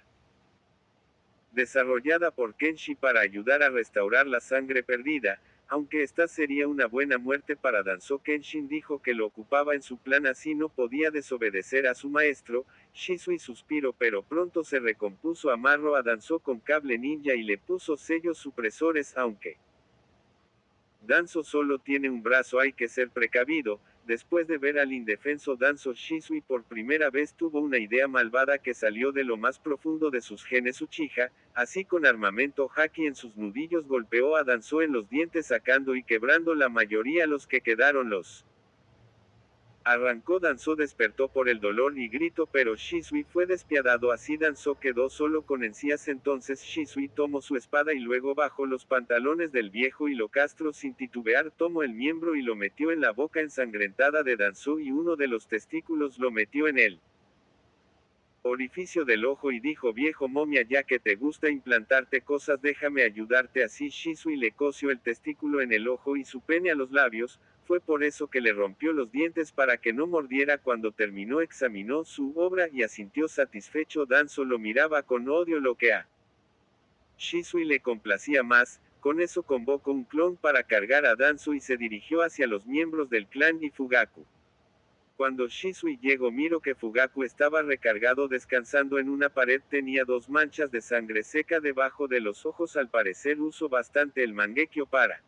desarrollada por Kenshi para ayudar a restaurar la sangre perdida. Aunque esta sería una buena muerte para Danzō, Kenshin dijo que lo ocupaba en su plan, así no podía desobedecer a su maestro. Shisui suspiró, pero pronto se recompuso. Amarró a Danzō con cable ninja y le puso sellos supresores. Aunque Danzō solo tiene un brazo, hay que ser precavido. Después de ver al indefenso Danzō, Shisui por primera vez tuvo una idea malvada que salió de lo más profundo de sus genes Uchiha. Así, con armamento Haki en sus nudillos, golpeó a Danzō en los dientes, sacando y quebrando la mayoría. Los que quedaron los arrancó. Danzō despertó por el dolor y gritó, pero Shisui fue despiadado. Así Danzō quedó solo con encías. Entonces Shisui tomó su espada y luego bajó los pantalones del viejo y lo castró sin titubear. Tomó el miembro y lo metió en la boca ensangrentada de Danzō y uno de los testículos lo metió en el orificio del ojo y dijo: viejo momia, ya que te gusta implantarte cosas, déjame ayudarte. Así Shisui le cosió el testículo en el ojo y su pene a los labios. Fue por eso que le rompió los dientes, para que no mordiera. Cuando terminó, examinó su obra y asintió satisfecho. Danzō lo miraba con odio, lo que a Shisui le complacía más. Con eso convocó un clon para cargar a Danzō y se dirigió hacia los miembros del clan y Fugaku. Cuando Shisui llegó, miró que Fugaku estaba recargado descansando en una pared. Tenía 2 manchas de sangre seca debajo de los ojos. Al parecer usó bastante el Mangekyo para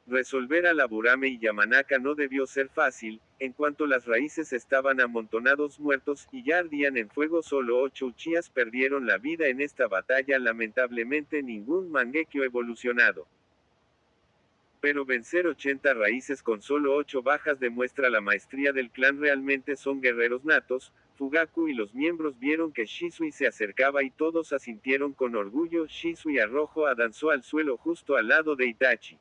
resolver a Laburame y Yamanaka. No debió ser fácil. En cuanto las raíces estaban amontonados muertos, y ya ardían en fuego. Solo 8 Uchihas perdieron la vida en esta batalla. Lamentablemente ningún Mangekyo evolucionado. Pero vencer 80 raíces con solo 8 bajas demuestra la maestría del clan. Realmente son guerreros natos. Fugaku y los miembros vieron que Shisui se acercaba y todos asintieron con orgullo. Shisui arrojó a Danzō al suelo justo al lado de Itachi.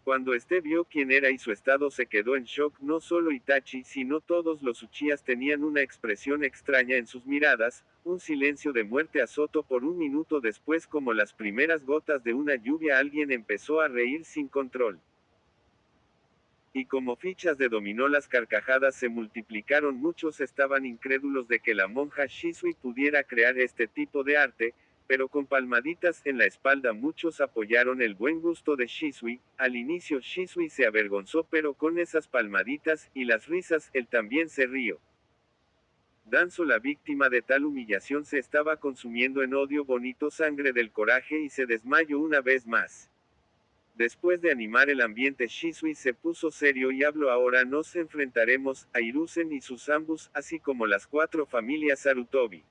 Cuando este vio quién era y su estado, se quedó en shock. No solo Itachi, sino todos los Uchihas tenían una expresión extraña en sus miradas. Un silencio de muerte azotó por un minuto. Después, como las primeras gotas de una lluvia, alguien empezó a reír sin control. Y como fichas de dominó las carcajadas se multiplicaron, muchos estaban incrédulos de que la monja Shisui pudiera crear este tipo de arte, pero con palmaditas en la espalda muchos apoyaron el buen gusto de Shisui. Al inicio Shisui se avergonzó, pero con esas palmaditas y las risas él también se rió. Danzo, la víctima de tal humillación, se estaba consumiendo en odio bonito sangre del coraje y se desmayó una vez más. Después de animar el ambiente, Shisui se puso serio y habló: ahora nos enfrentaremos a Hiruzen y sus ambos, así como las 4 familias Sarutobi,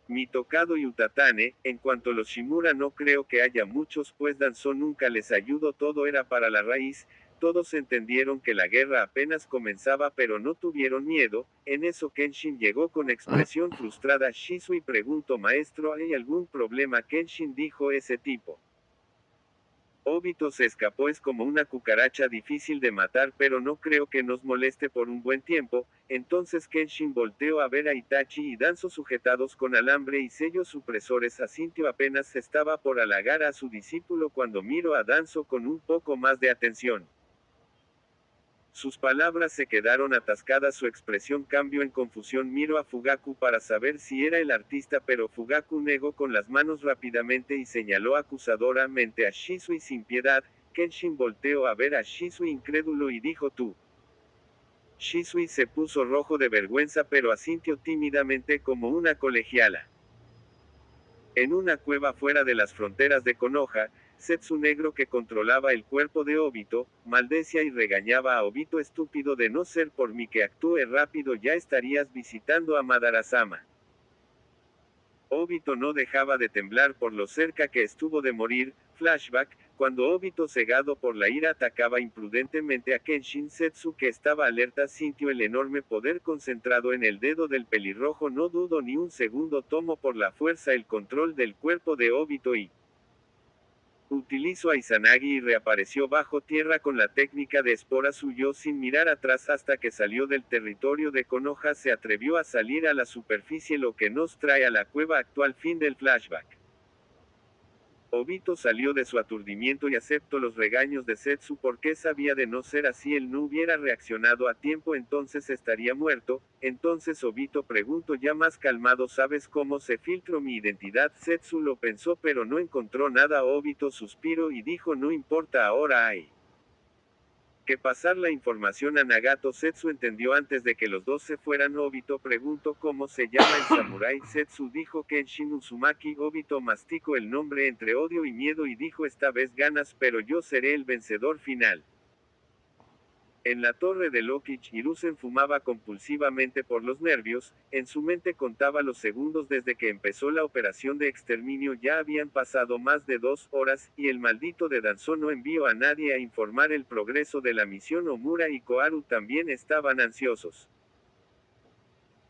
Mitokado y Utatane. En cuanto a los Shimura, no creo que haya muchos, pues Danzo nunca les ayudó, todo era para la raíz. Todos entendieron que la guerra apenas comenzaba, pero no tuvieron miedo. En eso Kenshin llegó con expresión frustrada. Shisui preguntó: maestro, ¿hay algún problema? Kenshin dijo: ese tipo Obito se escapó, es como una cucaracha difícil de matar, pero no creo que nos moleste por un buen tiempo. Entonces Kenshin volteó a ver a Itachi y Danzo sujetados con alambre y sellos supresores. Asintió, apenas estaba por halagar a su discípulo cuando miró a Danzo con un poco más de atención. Sus palabras se quedaron atascadas, su expresión cambió en confusión. Miró a Fugaku para saber si era el artista, pero Fugaku negó con las manos rápidamente y señaló acusadoramente a Shisui sin piedad. Kenshin volteó a ver a Shisui incrédulo y dijo: tú. Shisui se puso rojo de vergüenza, pero asintió tímidamente como una colegiala. En una cueva fuera de las fronteras de Konoha, Zetsu negro, que controlaba el cuerpo de Obito, maldecía y regañaba a Obito: estúpido, de no ser por mí que actúe rápido ya estarías visitando a Madara-sama. Obito no dejaba de temblar por lo cerca que estuvo de morir. Flashback: cuando Obito, cegado por la ira, atacaba imprudentemente a Kenshin, Zetsu, que estaba alerta, sintió el enorme poder concentrado en el dedo del pelirrojo. No dudó ni un segundo, tomó por la fuerza el control del cuerpo de Obito y utilizó a Izanagi y reapareció bajo tierra con la técnica de esporas. Huyó sin mirar atrás hasta que salió del territorio de Konoha. Se atrevió a salir a la superficie, lo que nos trae a la cueva actual. Fin del flashback. Obito salió de su aturdimiento y aceptó los regaños de Zetsu, porque sabía de no ser así él no hubiera reaccionado a tiempo, entonces estaría muerto. Entonces Obito preguntó ya más calmado: ¿sabes cómo se filtró mi identidad? Zetsu lo pensó pero no encontró nada. Obito suspiró y dijo: no importa, ahora hay que pasar la información a Nagato. Zetsu entendió antes de que los dos se fueran. Obito preguntó: ¿cómo se llama el samurái? Zetsu dijo: Kenshin Uzumaki. Obito masticó el nombre entre odio y miedo y dijo: esta vez ganas, pero yo seré el vencedor final. En la torre de Lokich, Hiruzen fumaba compulsivamente por los nervios. En su mente contaba los segundos desde que empezó la operación de exterminio. Ya habían pasado más de 2 horas, y el maldito de Danzo no envió a nadie a informar el progreso de la misión. Omura y Koharu también estaban ansiosos.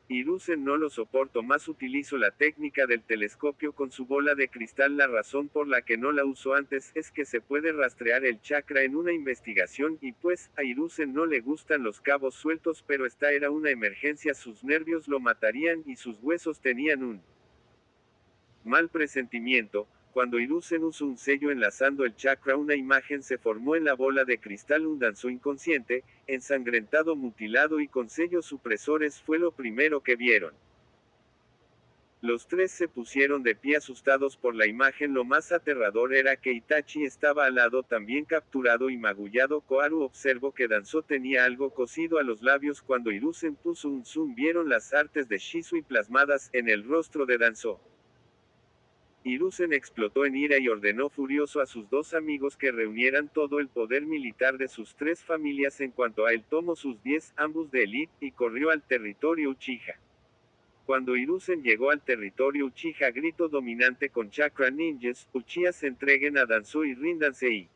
Hiruzen no lo soportó más, utilizó la técnica del telescopio con su bola de cristal. La razón por la que no la usó antes es que se puede rastrear el chakra en una investigación, y pues, a Hiruzen no le gustan los cabos sueltos, pero esta era una emergencia. Sus nervios lo matarían y sus huesos tenían un mal presentimiento. Cuando Hiruzen usó un sello enlazando el chakra, una imagen se formó en la bola de cristal. Un Danzo inconsciente, ensangrentado, mutilado y con sellos supresores fue lo primero que vieron. Los tres se pusieron de pie asustados por la imagen. Lo más aterrador era que Itachi estaba al lado, también capturado y magullado. Koharu observó que Danzo tenía algo cosido a los labios. Cuando Hiruzen puso un zoom, vieron las artes de Shisui plasmadas en el rostro de Danzo. Hiruzen explotó en ira y ordenó furioso a sus 2 amigos que reunieran todo el poder militar de sus 3 familias. En cuanto a él, tomó sus 10, ambos de élite, y corrió al territorio Uchiha. Cuando Hiruzen llegó al territorio Uchiha, gritó dominante con chakra: ninjas, Uchihas, entreguen a Danzo y ríndanse y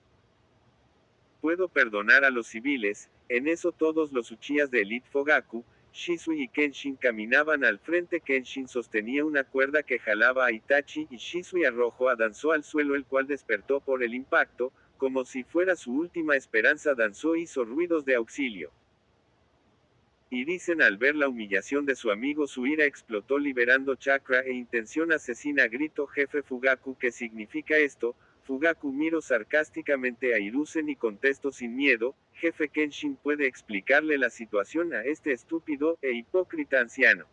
puedo perdonar a los civiles. En eso todos los Uchihas de élite Fogaku, Shisui y Kenshin caminaban al frente. Kenshin sostenía una cuerda que jalaba a Itachi y Shisui arrojó a Danzo al suelo, el cual despertó por el impacto, como si fuera su última esperanza. Danzo hizo ruidos de auxilio. Hiruzen, al ver la humillación de su amigo, su ira explotó liberando chakra e intención asesina. Gritó: jefe Fugaku, ¿qué significa esto? Fugaku miró sarcásticamente a Hiruzen y contestó sin miedo, jefe Kenshin puede explicarle la situación a este estúpido e hipócrita anciano.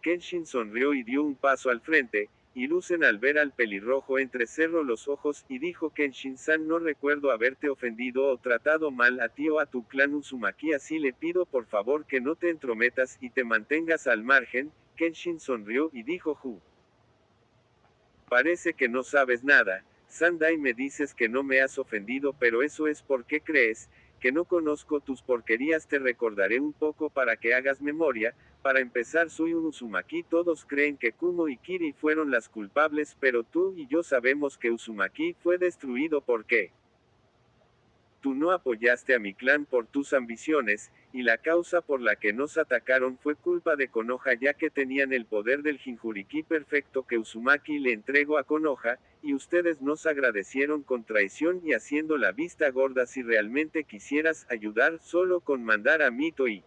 Kenshin sonrió y dio un paso al frente. Hiruzen al ver al pelirrojo entrecerró los ojos y dijo Kenshin-san, no recuerdo haberte ofendido o tratado mal a ti o a tu clan Uzumaki, así le pido por favor que no te entrometas y te mantengas al margen. Kenshin sonrió y dijo parece que no sabes nada, Sandai, me dices que no me has ofendido, pero eso es porque crees que no conozco tus porquerías. Te recordaré un poco para que hagas memoria. Para empezar, soy un Uzumaki, todos creen que Kumo y Kiri fueron las culpables, pero tú y yo sabemos que Uzumaki fue destruido porque tú no apoyaste a mi clan por tus ambiciones, y la causa por la que nos atacaron fue culpa de Konoha, ya que tenían el poder del Jinchuriki perfecto que Uzumaki le entregó a Konoha, y ustedes nos agradecieron con traición y haciendo la vista gorda. Si realmente quisieras ayudar, solo con mandar a Mito y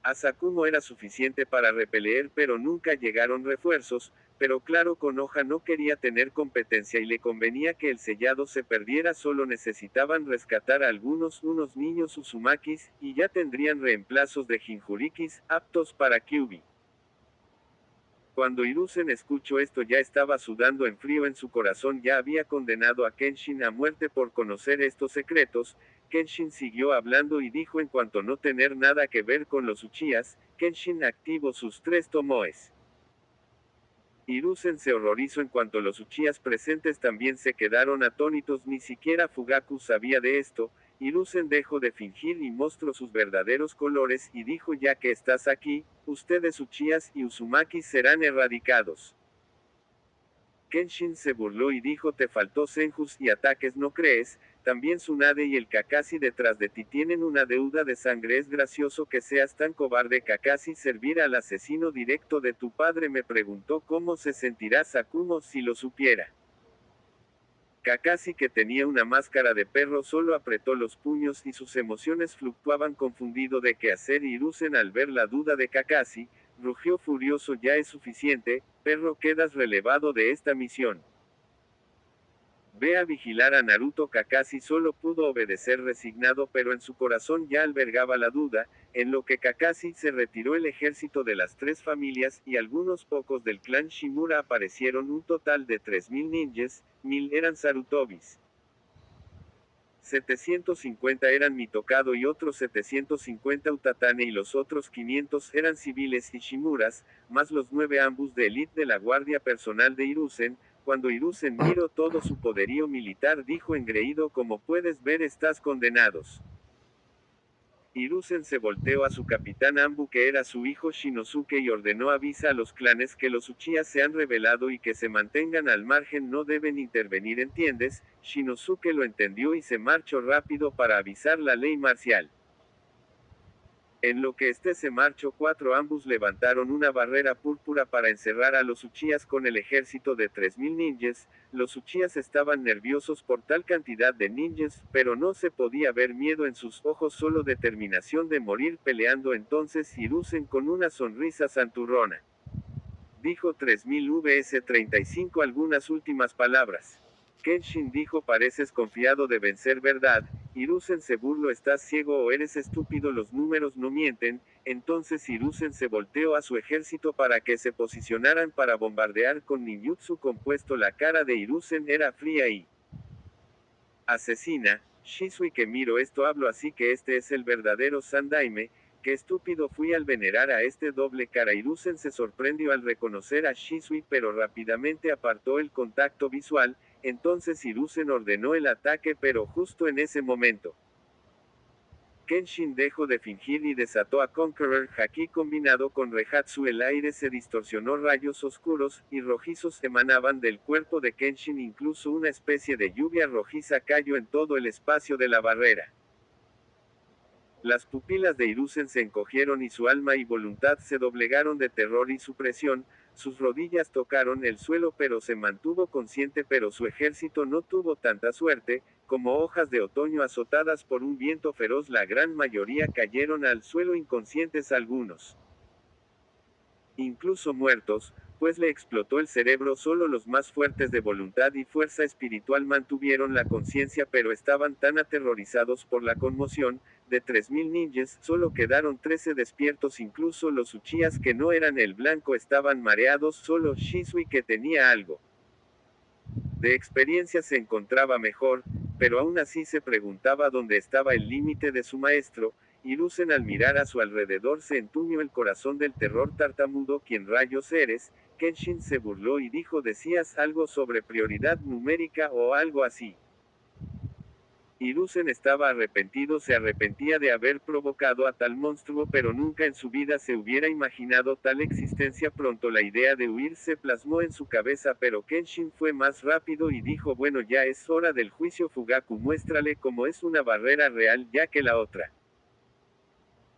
a Sakumo era suficiente para repeler, pero nunca llegaron refuerzos. Pero claro, Konoha no quería tener competencia y le convenía que el sellado se perdiera, solo necesitaban rescatar a unos niños Uzumakis, y ya tendrían reemplazos de Jinchurikis, aptos para Kyuubi. Cuando Hiruzen escuchó esto ya estaba sudando en frío en su corazón, ya había condenado a Kenshin a muerte por conocer estos secretos. Kenshin siguió hablando y dijo, en cuanto no tener nada que ver con los Uchihas, Kenshin activó sus 3 tomoes. Hiruzen se horrorizó en cuanto los Uchihas presentes también se quedaron atónitos, ni siquiera Fugaku sabía de esto. Hiruzen dejó de fingir y mostró sus verdaderos colores y dijo, ya que estás aquí, ustedes Uchihas y Uzumaki serán erradicados. Kenshin se burló y dijo, te faltó Senjus y ataques, ¿no crees? También Tsunade y el Kakashi detrás de ti tienen una deuda de sangre. Es gracioso que seas tan cobarde, Kakashi. Servir al asesino directo de tu padre. Me preguntó cómo se sentirá Sakumo si lo supiera. Kakashi, que tenía una máscara de perro, solo apretó los puños y sus emociones fluctuaban, confundido de qué hacer. Hiruzen, al ver la duda de Kakashi, rugió furioso, ya es suficiente, perro, quedas relevado de esta misión. Ve a vigilar a Naruto. Kakashi solo pudo obedecer resignado, pero en su corazón ya albergaba la duda. En lo que Kakashi se retiró, el ejército de las 3 familias y algunos pocos del clan Shimura aparecieron, un total de 3000 ninjas. 1000 eran Sarutobis, 750 eran Mitokado y otros 750 Utatane, y los otros 500 eran civiles y Shimuras, más los 9 ambos de élite de la guardia personal de Hiruzen. Cuando Hiruzen miró todo su poderío militar, dijo engreído, como puedes ver, estás condenados. Hiruzen se volteó a su capitán Anbu, que era su hijo Shinosuke, y ordenó, avisa a los clanes que los Uchihas se han rebelado y que se mantengan al margen, no deben intervenir, ¿entiendes? Shinosuke lo entendió y se marchó rápido para avisar la ley marcial. En lo que se marchó, 4 ambos levantaron una barrera púrpura para encerrar a los Uchihas con el ejército de 3000 ninjas. Los Uchihas estaban nerviosos por tal cantidad de ninjas, pero no se podía ver miedo en sus ojos, solo determinación de morir peleando. Entonces Hiruzen, con una sonrisa santurrona, dijo 3000 vs 35, algunas últimas palabras. Kenshin dijo, pareces confiado de vencer, ¿verdad? Hiruzen se burló, ¿estás ciego o eres estúpido? Los números no mienten. Entonces Hiruzen se volteó a su ejército para que se posicionaran para bombardear con ninjutsu compuesto. La cara de Hiruzen era fría y asesina. Shisui, que miro esto, hablo así que este es el verdadero Sandaime. Qué estúpido fui al venerar a este doble cara. Hiruzen se sorprendió al reconocer a Shisui, pero rápidamente apartó el contacto visual. Entonces Hiruzen ordenó el ataque, pero justo en ese momento, Kenshin dejó de fingir y desató a Conqueror Haki combinado con Reihatsu. El aire se distorsionó, rayos oscuros y rojizos emanaban del cuerpo de Kenshin, incluso una especie de lluvia rojiza cayó en todo el espacio de la barrera. Las pupilas de Hiruzen se encogieron y su alma y voluntad se doblegaron de terror y supresión. Sus rodillas tocaron el suelo, pero se mantuvo consciente. Pero su ejército no tuvo tanta suerte. Como hojas de otoño azotadas por un viento feroz, la gran mayoría cayeron al suelo inconscientes, algunos incluso muertos. pues le explotó el cerebro. Solo los más fuertes de voluntad y fuerza espiritual mantuvieron la conciencia, pero estaban tan aterrorizados por la conmoción. De 3000 ninjas, solo quedaron 13 despiertos. Incluso los Uchihas que no eran el blanco estaban mareados. Solo Shisui, que tenía algo de experiencia, se encontraba mejor, pero aún así se preguntaba dónde estaba el límite de su maestro. Hiruzen, al mirar a su alrededor, se entumió el corazón del terror. Tartamudo, ¿quién rayos eres? Kenshin se burló y dijo: decías algo sobre prioridad numérica o algo así. Hiruzen estaba arrepentido, se arrepentía de haber provocado a tal monstruo, pero nunca en su vida se hubiera imaginado tal existencia. Pronto la idea de huir se plasmó en su cabeza, pero Kenshin fue más rápido y dijo: bueno, ya es hora del juicio. Fugaku, muéstrale cómo es una barrera real, ya que la otra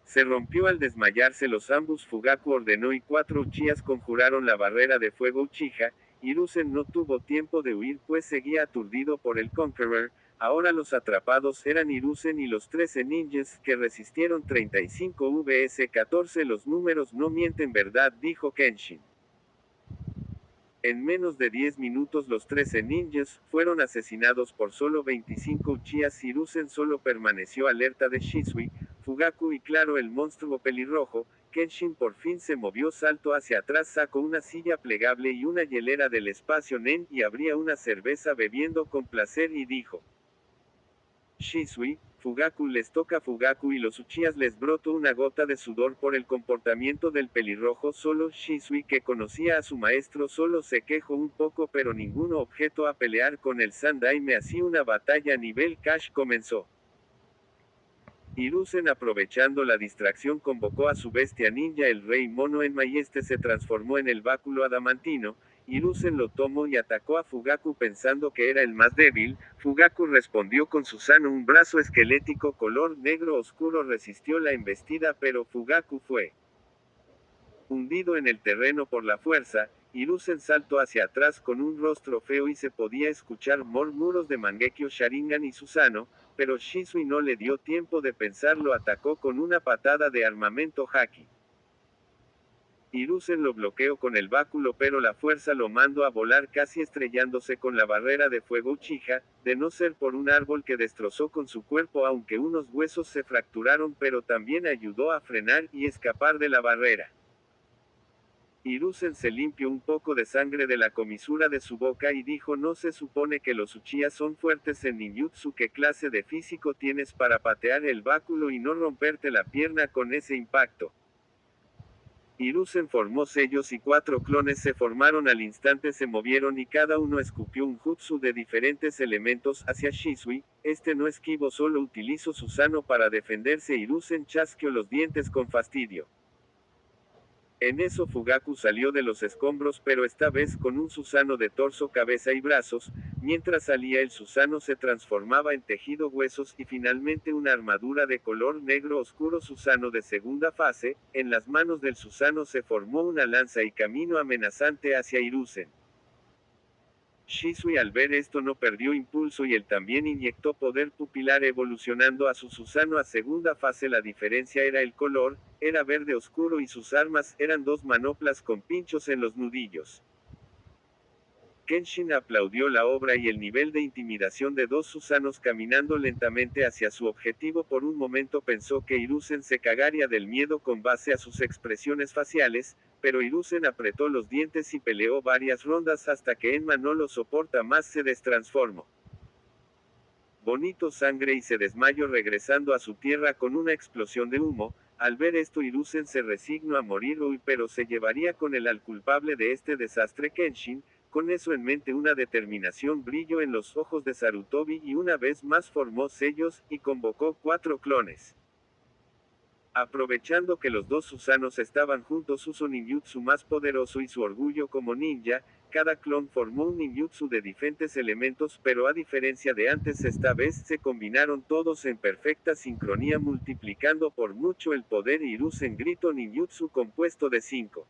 se rompió al desmayarse los ambos. Fugaku ordenó y 4 Uchihas conjuraron la barrera de fuego Uchiha. Hiruzen no tuvo tiempo de huir, pues seguía aturdido por el Conqueror. Ahora los atrapados eran Hiruzen y los 13 ninjas, que resistieron 35 vs 14. Los números no mienten, ¿verdad?, dijo Kenshin. En menos de 10 minutos los 13 ninjas fueron asesinados por solo 25 Uchihas. Hiruzen solo permaneció alerta de Shisui, Fugaku y claro, el monstruo pelirrojo. Kenshin por fin se movió, saltó hacia atrás, sacó una silla plegable y una hielera del espacio Nen y abría una cerveza bebiendo con placer y dijo: Shisui, Fugaku les toca. Fugaku y los Uchihas les brotó una gota de sudor por el comportamiento del pelirrojo. Solo Shisui, que conocía a su maestro, solo se quejó un poco, pero ninguno objetó a pelear con el Sandaime. Así una batalla a nivel Cash comenzó. Hiruzen, aprovechando la distracción, convocó a su bestia ninja, el Rey Mono Enma, y este se transformó en el báculo adamantino. Hiruzen lo tomó y atacó a Fugaku pensando que era el más débil. Fugaku respondió con Susanoo, un brazo esquelético color negro oscuro resistió la embestida, pero Fugaku fue hundido en el terreno por la fuerza. Hiruzen saltó hacia atrás con un rostro feo y se podía escuchar murmuros de Mangekyo, Sharingan y Susanoo, pero Shisui no le dio tiempo de pensar, lo atacó con una patada de armamento Haki. Hiruzen lo bloqueó con el báculo, pero la fuerza lo mandó a volar, casi estrellándose con la barrera de fuego Uchiha, de no ser por un árbol que destrozó con su cuerpo, aunque unos huesos se fracturaron, pero también ayudó a frenar y escapar de la barrera. Hiruzen se limpió un poco de sangre de la comisura de su boca y dijo: no se supone que los Uchihas son fuertes en ninjutsu. ¿Qué clase de físico tienes para patear el báculo y no romperte la pierna con ese impacto? Hiruzen formó sellos y 4 clones se formaron al instante, se movieron y cada uno escupió un jutsu de diferentes elementos hacia Shisui. Este no esquivó, solo utilizó Susanoo para defenderse. Hiruzen chasqueó los dientes con fastidio. En eso Fugaku salió de los escombros, pero esta vez con un Susanoo de torso, cabeza y brazos. Mientras salía el Susanoo se transformaba en tejido, huesos y finalmente una armadura de color negro oscuro. Susanoo de segunda fase. En las manos del Susanoo se formó una lanza y camino amenazante hacia Hiruzen. Shisui, al ver esto, no perdió impulso y él también inyectó poder pupilar, evolucionando a su Susanoo a segunda fase. La diferencia era el color, era verde oscuro y sus armas eran 2 manoplas con pinchos en los nudillos. Kenshin aplaudió la obra y el nivel de intimidación de 2 Susanos caminando lentamente hacia su objetivo. Por un momento pensó que Hiruzen se cagaría del miedo con base a sus expresiones faciales, pero Hiruzen apretó los dientes y peleó varias rondas hasta que Enma no lo soporta más, se destransformó. Bonito sangre y se desmayó, regresando a su tierra con una explosión de humo. Al ver esto, Hiruzen se resignó a morir hoy, pero se llevaría con él al culpable de este desastre, Kenshin. Con eso en mente, una determinación brilló en los ojos de Sarutobi y una vez más formó sellos, y convocó 4 clones. Aprovechando que los 2 Susanos estaban juntos, usó ninjutsu más poderoso y su orgullo como ninja. Cada clon formó un ninjutsu de diferentes elementos, pero a diferencia de antes, esta vez se combinaron todos en perfecta sincronía, multiplicando por mucho el poder. Hiruzen gritó: ninjutsu compuesto de 5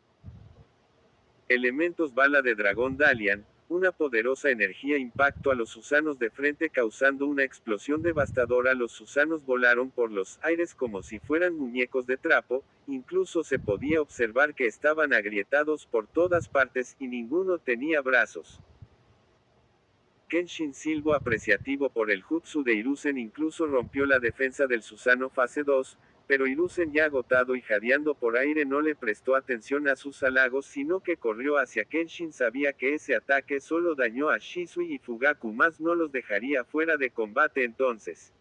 elementos, bala de dragón Dalian, Una poderosa energía impactó a los Susanos de frente causando una explosión devastadora. Los Susanos volaron por los aires como si fueran muñecos de trapo, incluso se podía observar que estaban agrietados por todas partes y ninguno tenía brazos. Kenshin silbó apreciativo por el jutsu de Hiruzen, incluso rompió la defensa del Susano fase 2, pero Hiruzen ya agotado y jadeando por aire no le prestó atención a sus halagos sino que corrió hacia Kenshin. Sabía que ese ataque solo dañó a Shisui y Fugaku, más no los dejaría fuera de combate entonces.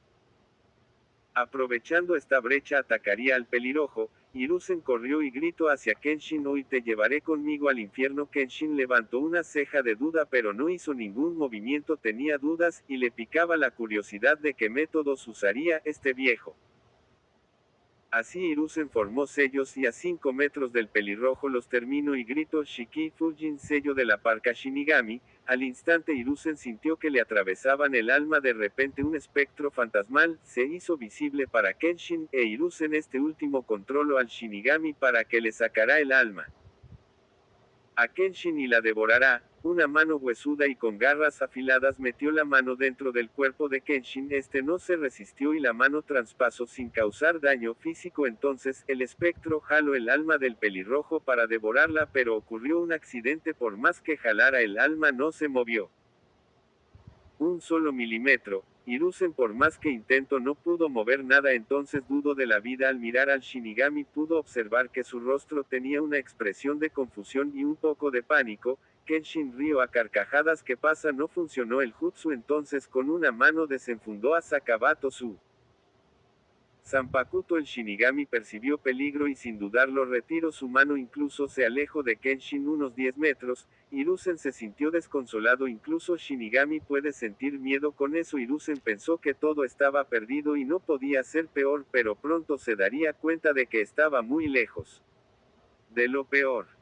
Aprovechando esta brecha atacaría al pelirrojo. Hiruzen corrió y gritó hacia Kenshin: hoy te llevaré conmigo al infierno. Kenshin levantó una ceja de duda pero no hizo ningún movimiento, tenía dudas, y le picaba la curiosidad de qué métodos usaría este viejo. Así Hiruzen formó sellos y a 5 metros del pelirrojo los terminó y gritó: Shiki Fujin, sello de la parca Shinigami. Al instante Hiruzen sintió que le atravesaban el alma. De repente un espectro fantasmal se hizo visible para Kenshin, e Hiruzen este último controló al Shinigami para que le sacará el alma a Kenshin y la devorará. Una mano huesuda y con garras afiladas metió la mano dentro del cuerpo de Kenshin. Este no se resistió y la mano traspasó sin causar daño físico. Entonces el espectro jaló el alma del pelirrojo para devorarla, pero ocurrió un accidente. Por más que jalara el alma no se movió un solo milímetro. Hiruzen por más que intentó no pudo mover nada. Entonces dudó de la vida. Al mirar al Shinigami pudo observar que su rostro tenía una expresión de confusión y un poco de pánico. Kenshin rió a carcajadas. ¿Qué pasa? No funcionó el jutsu. Entonces con una mano desenfundó a Sakabato su Zanpakuto. El Shinigami percibió peligro y sin dudarlo retiró su mano, incluso se alejó de Kenshin unos 10 metros. Hiruzen se sintió desconsolado. Incluso Shinigami puede sentir miedo. Con eso Hiruzen pensó que todo estaba perdido y no podía ser peor, pero pronto se daría cuenta de que estaba muy lejos de lo peor.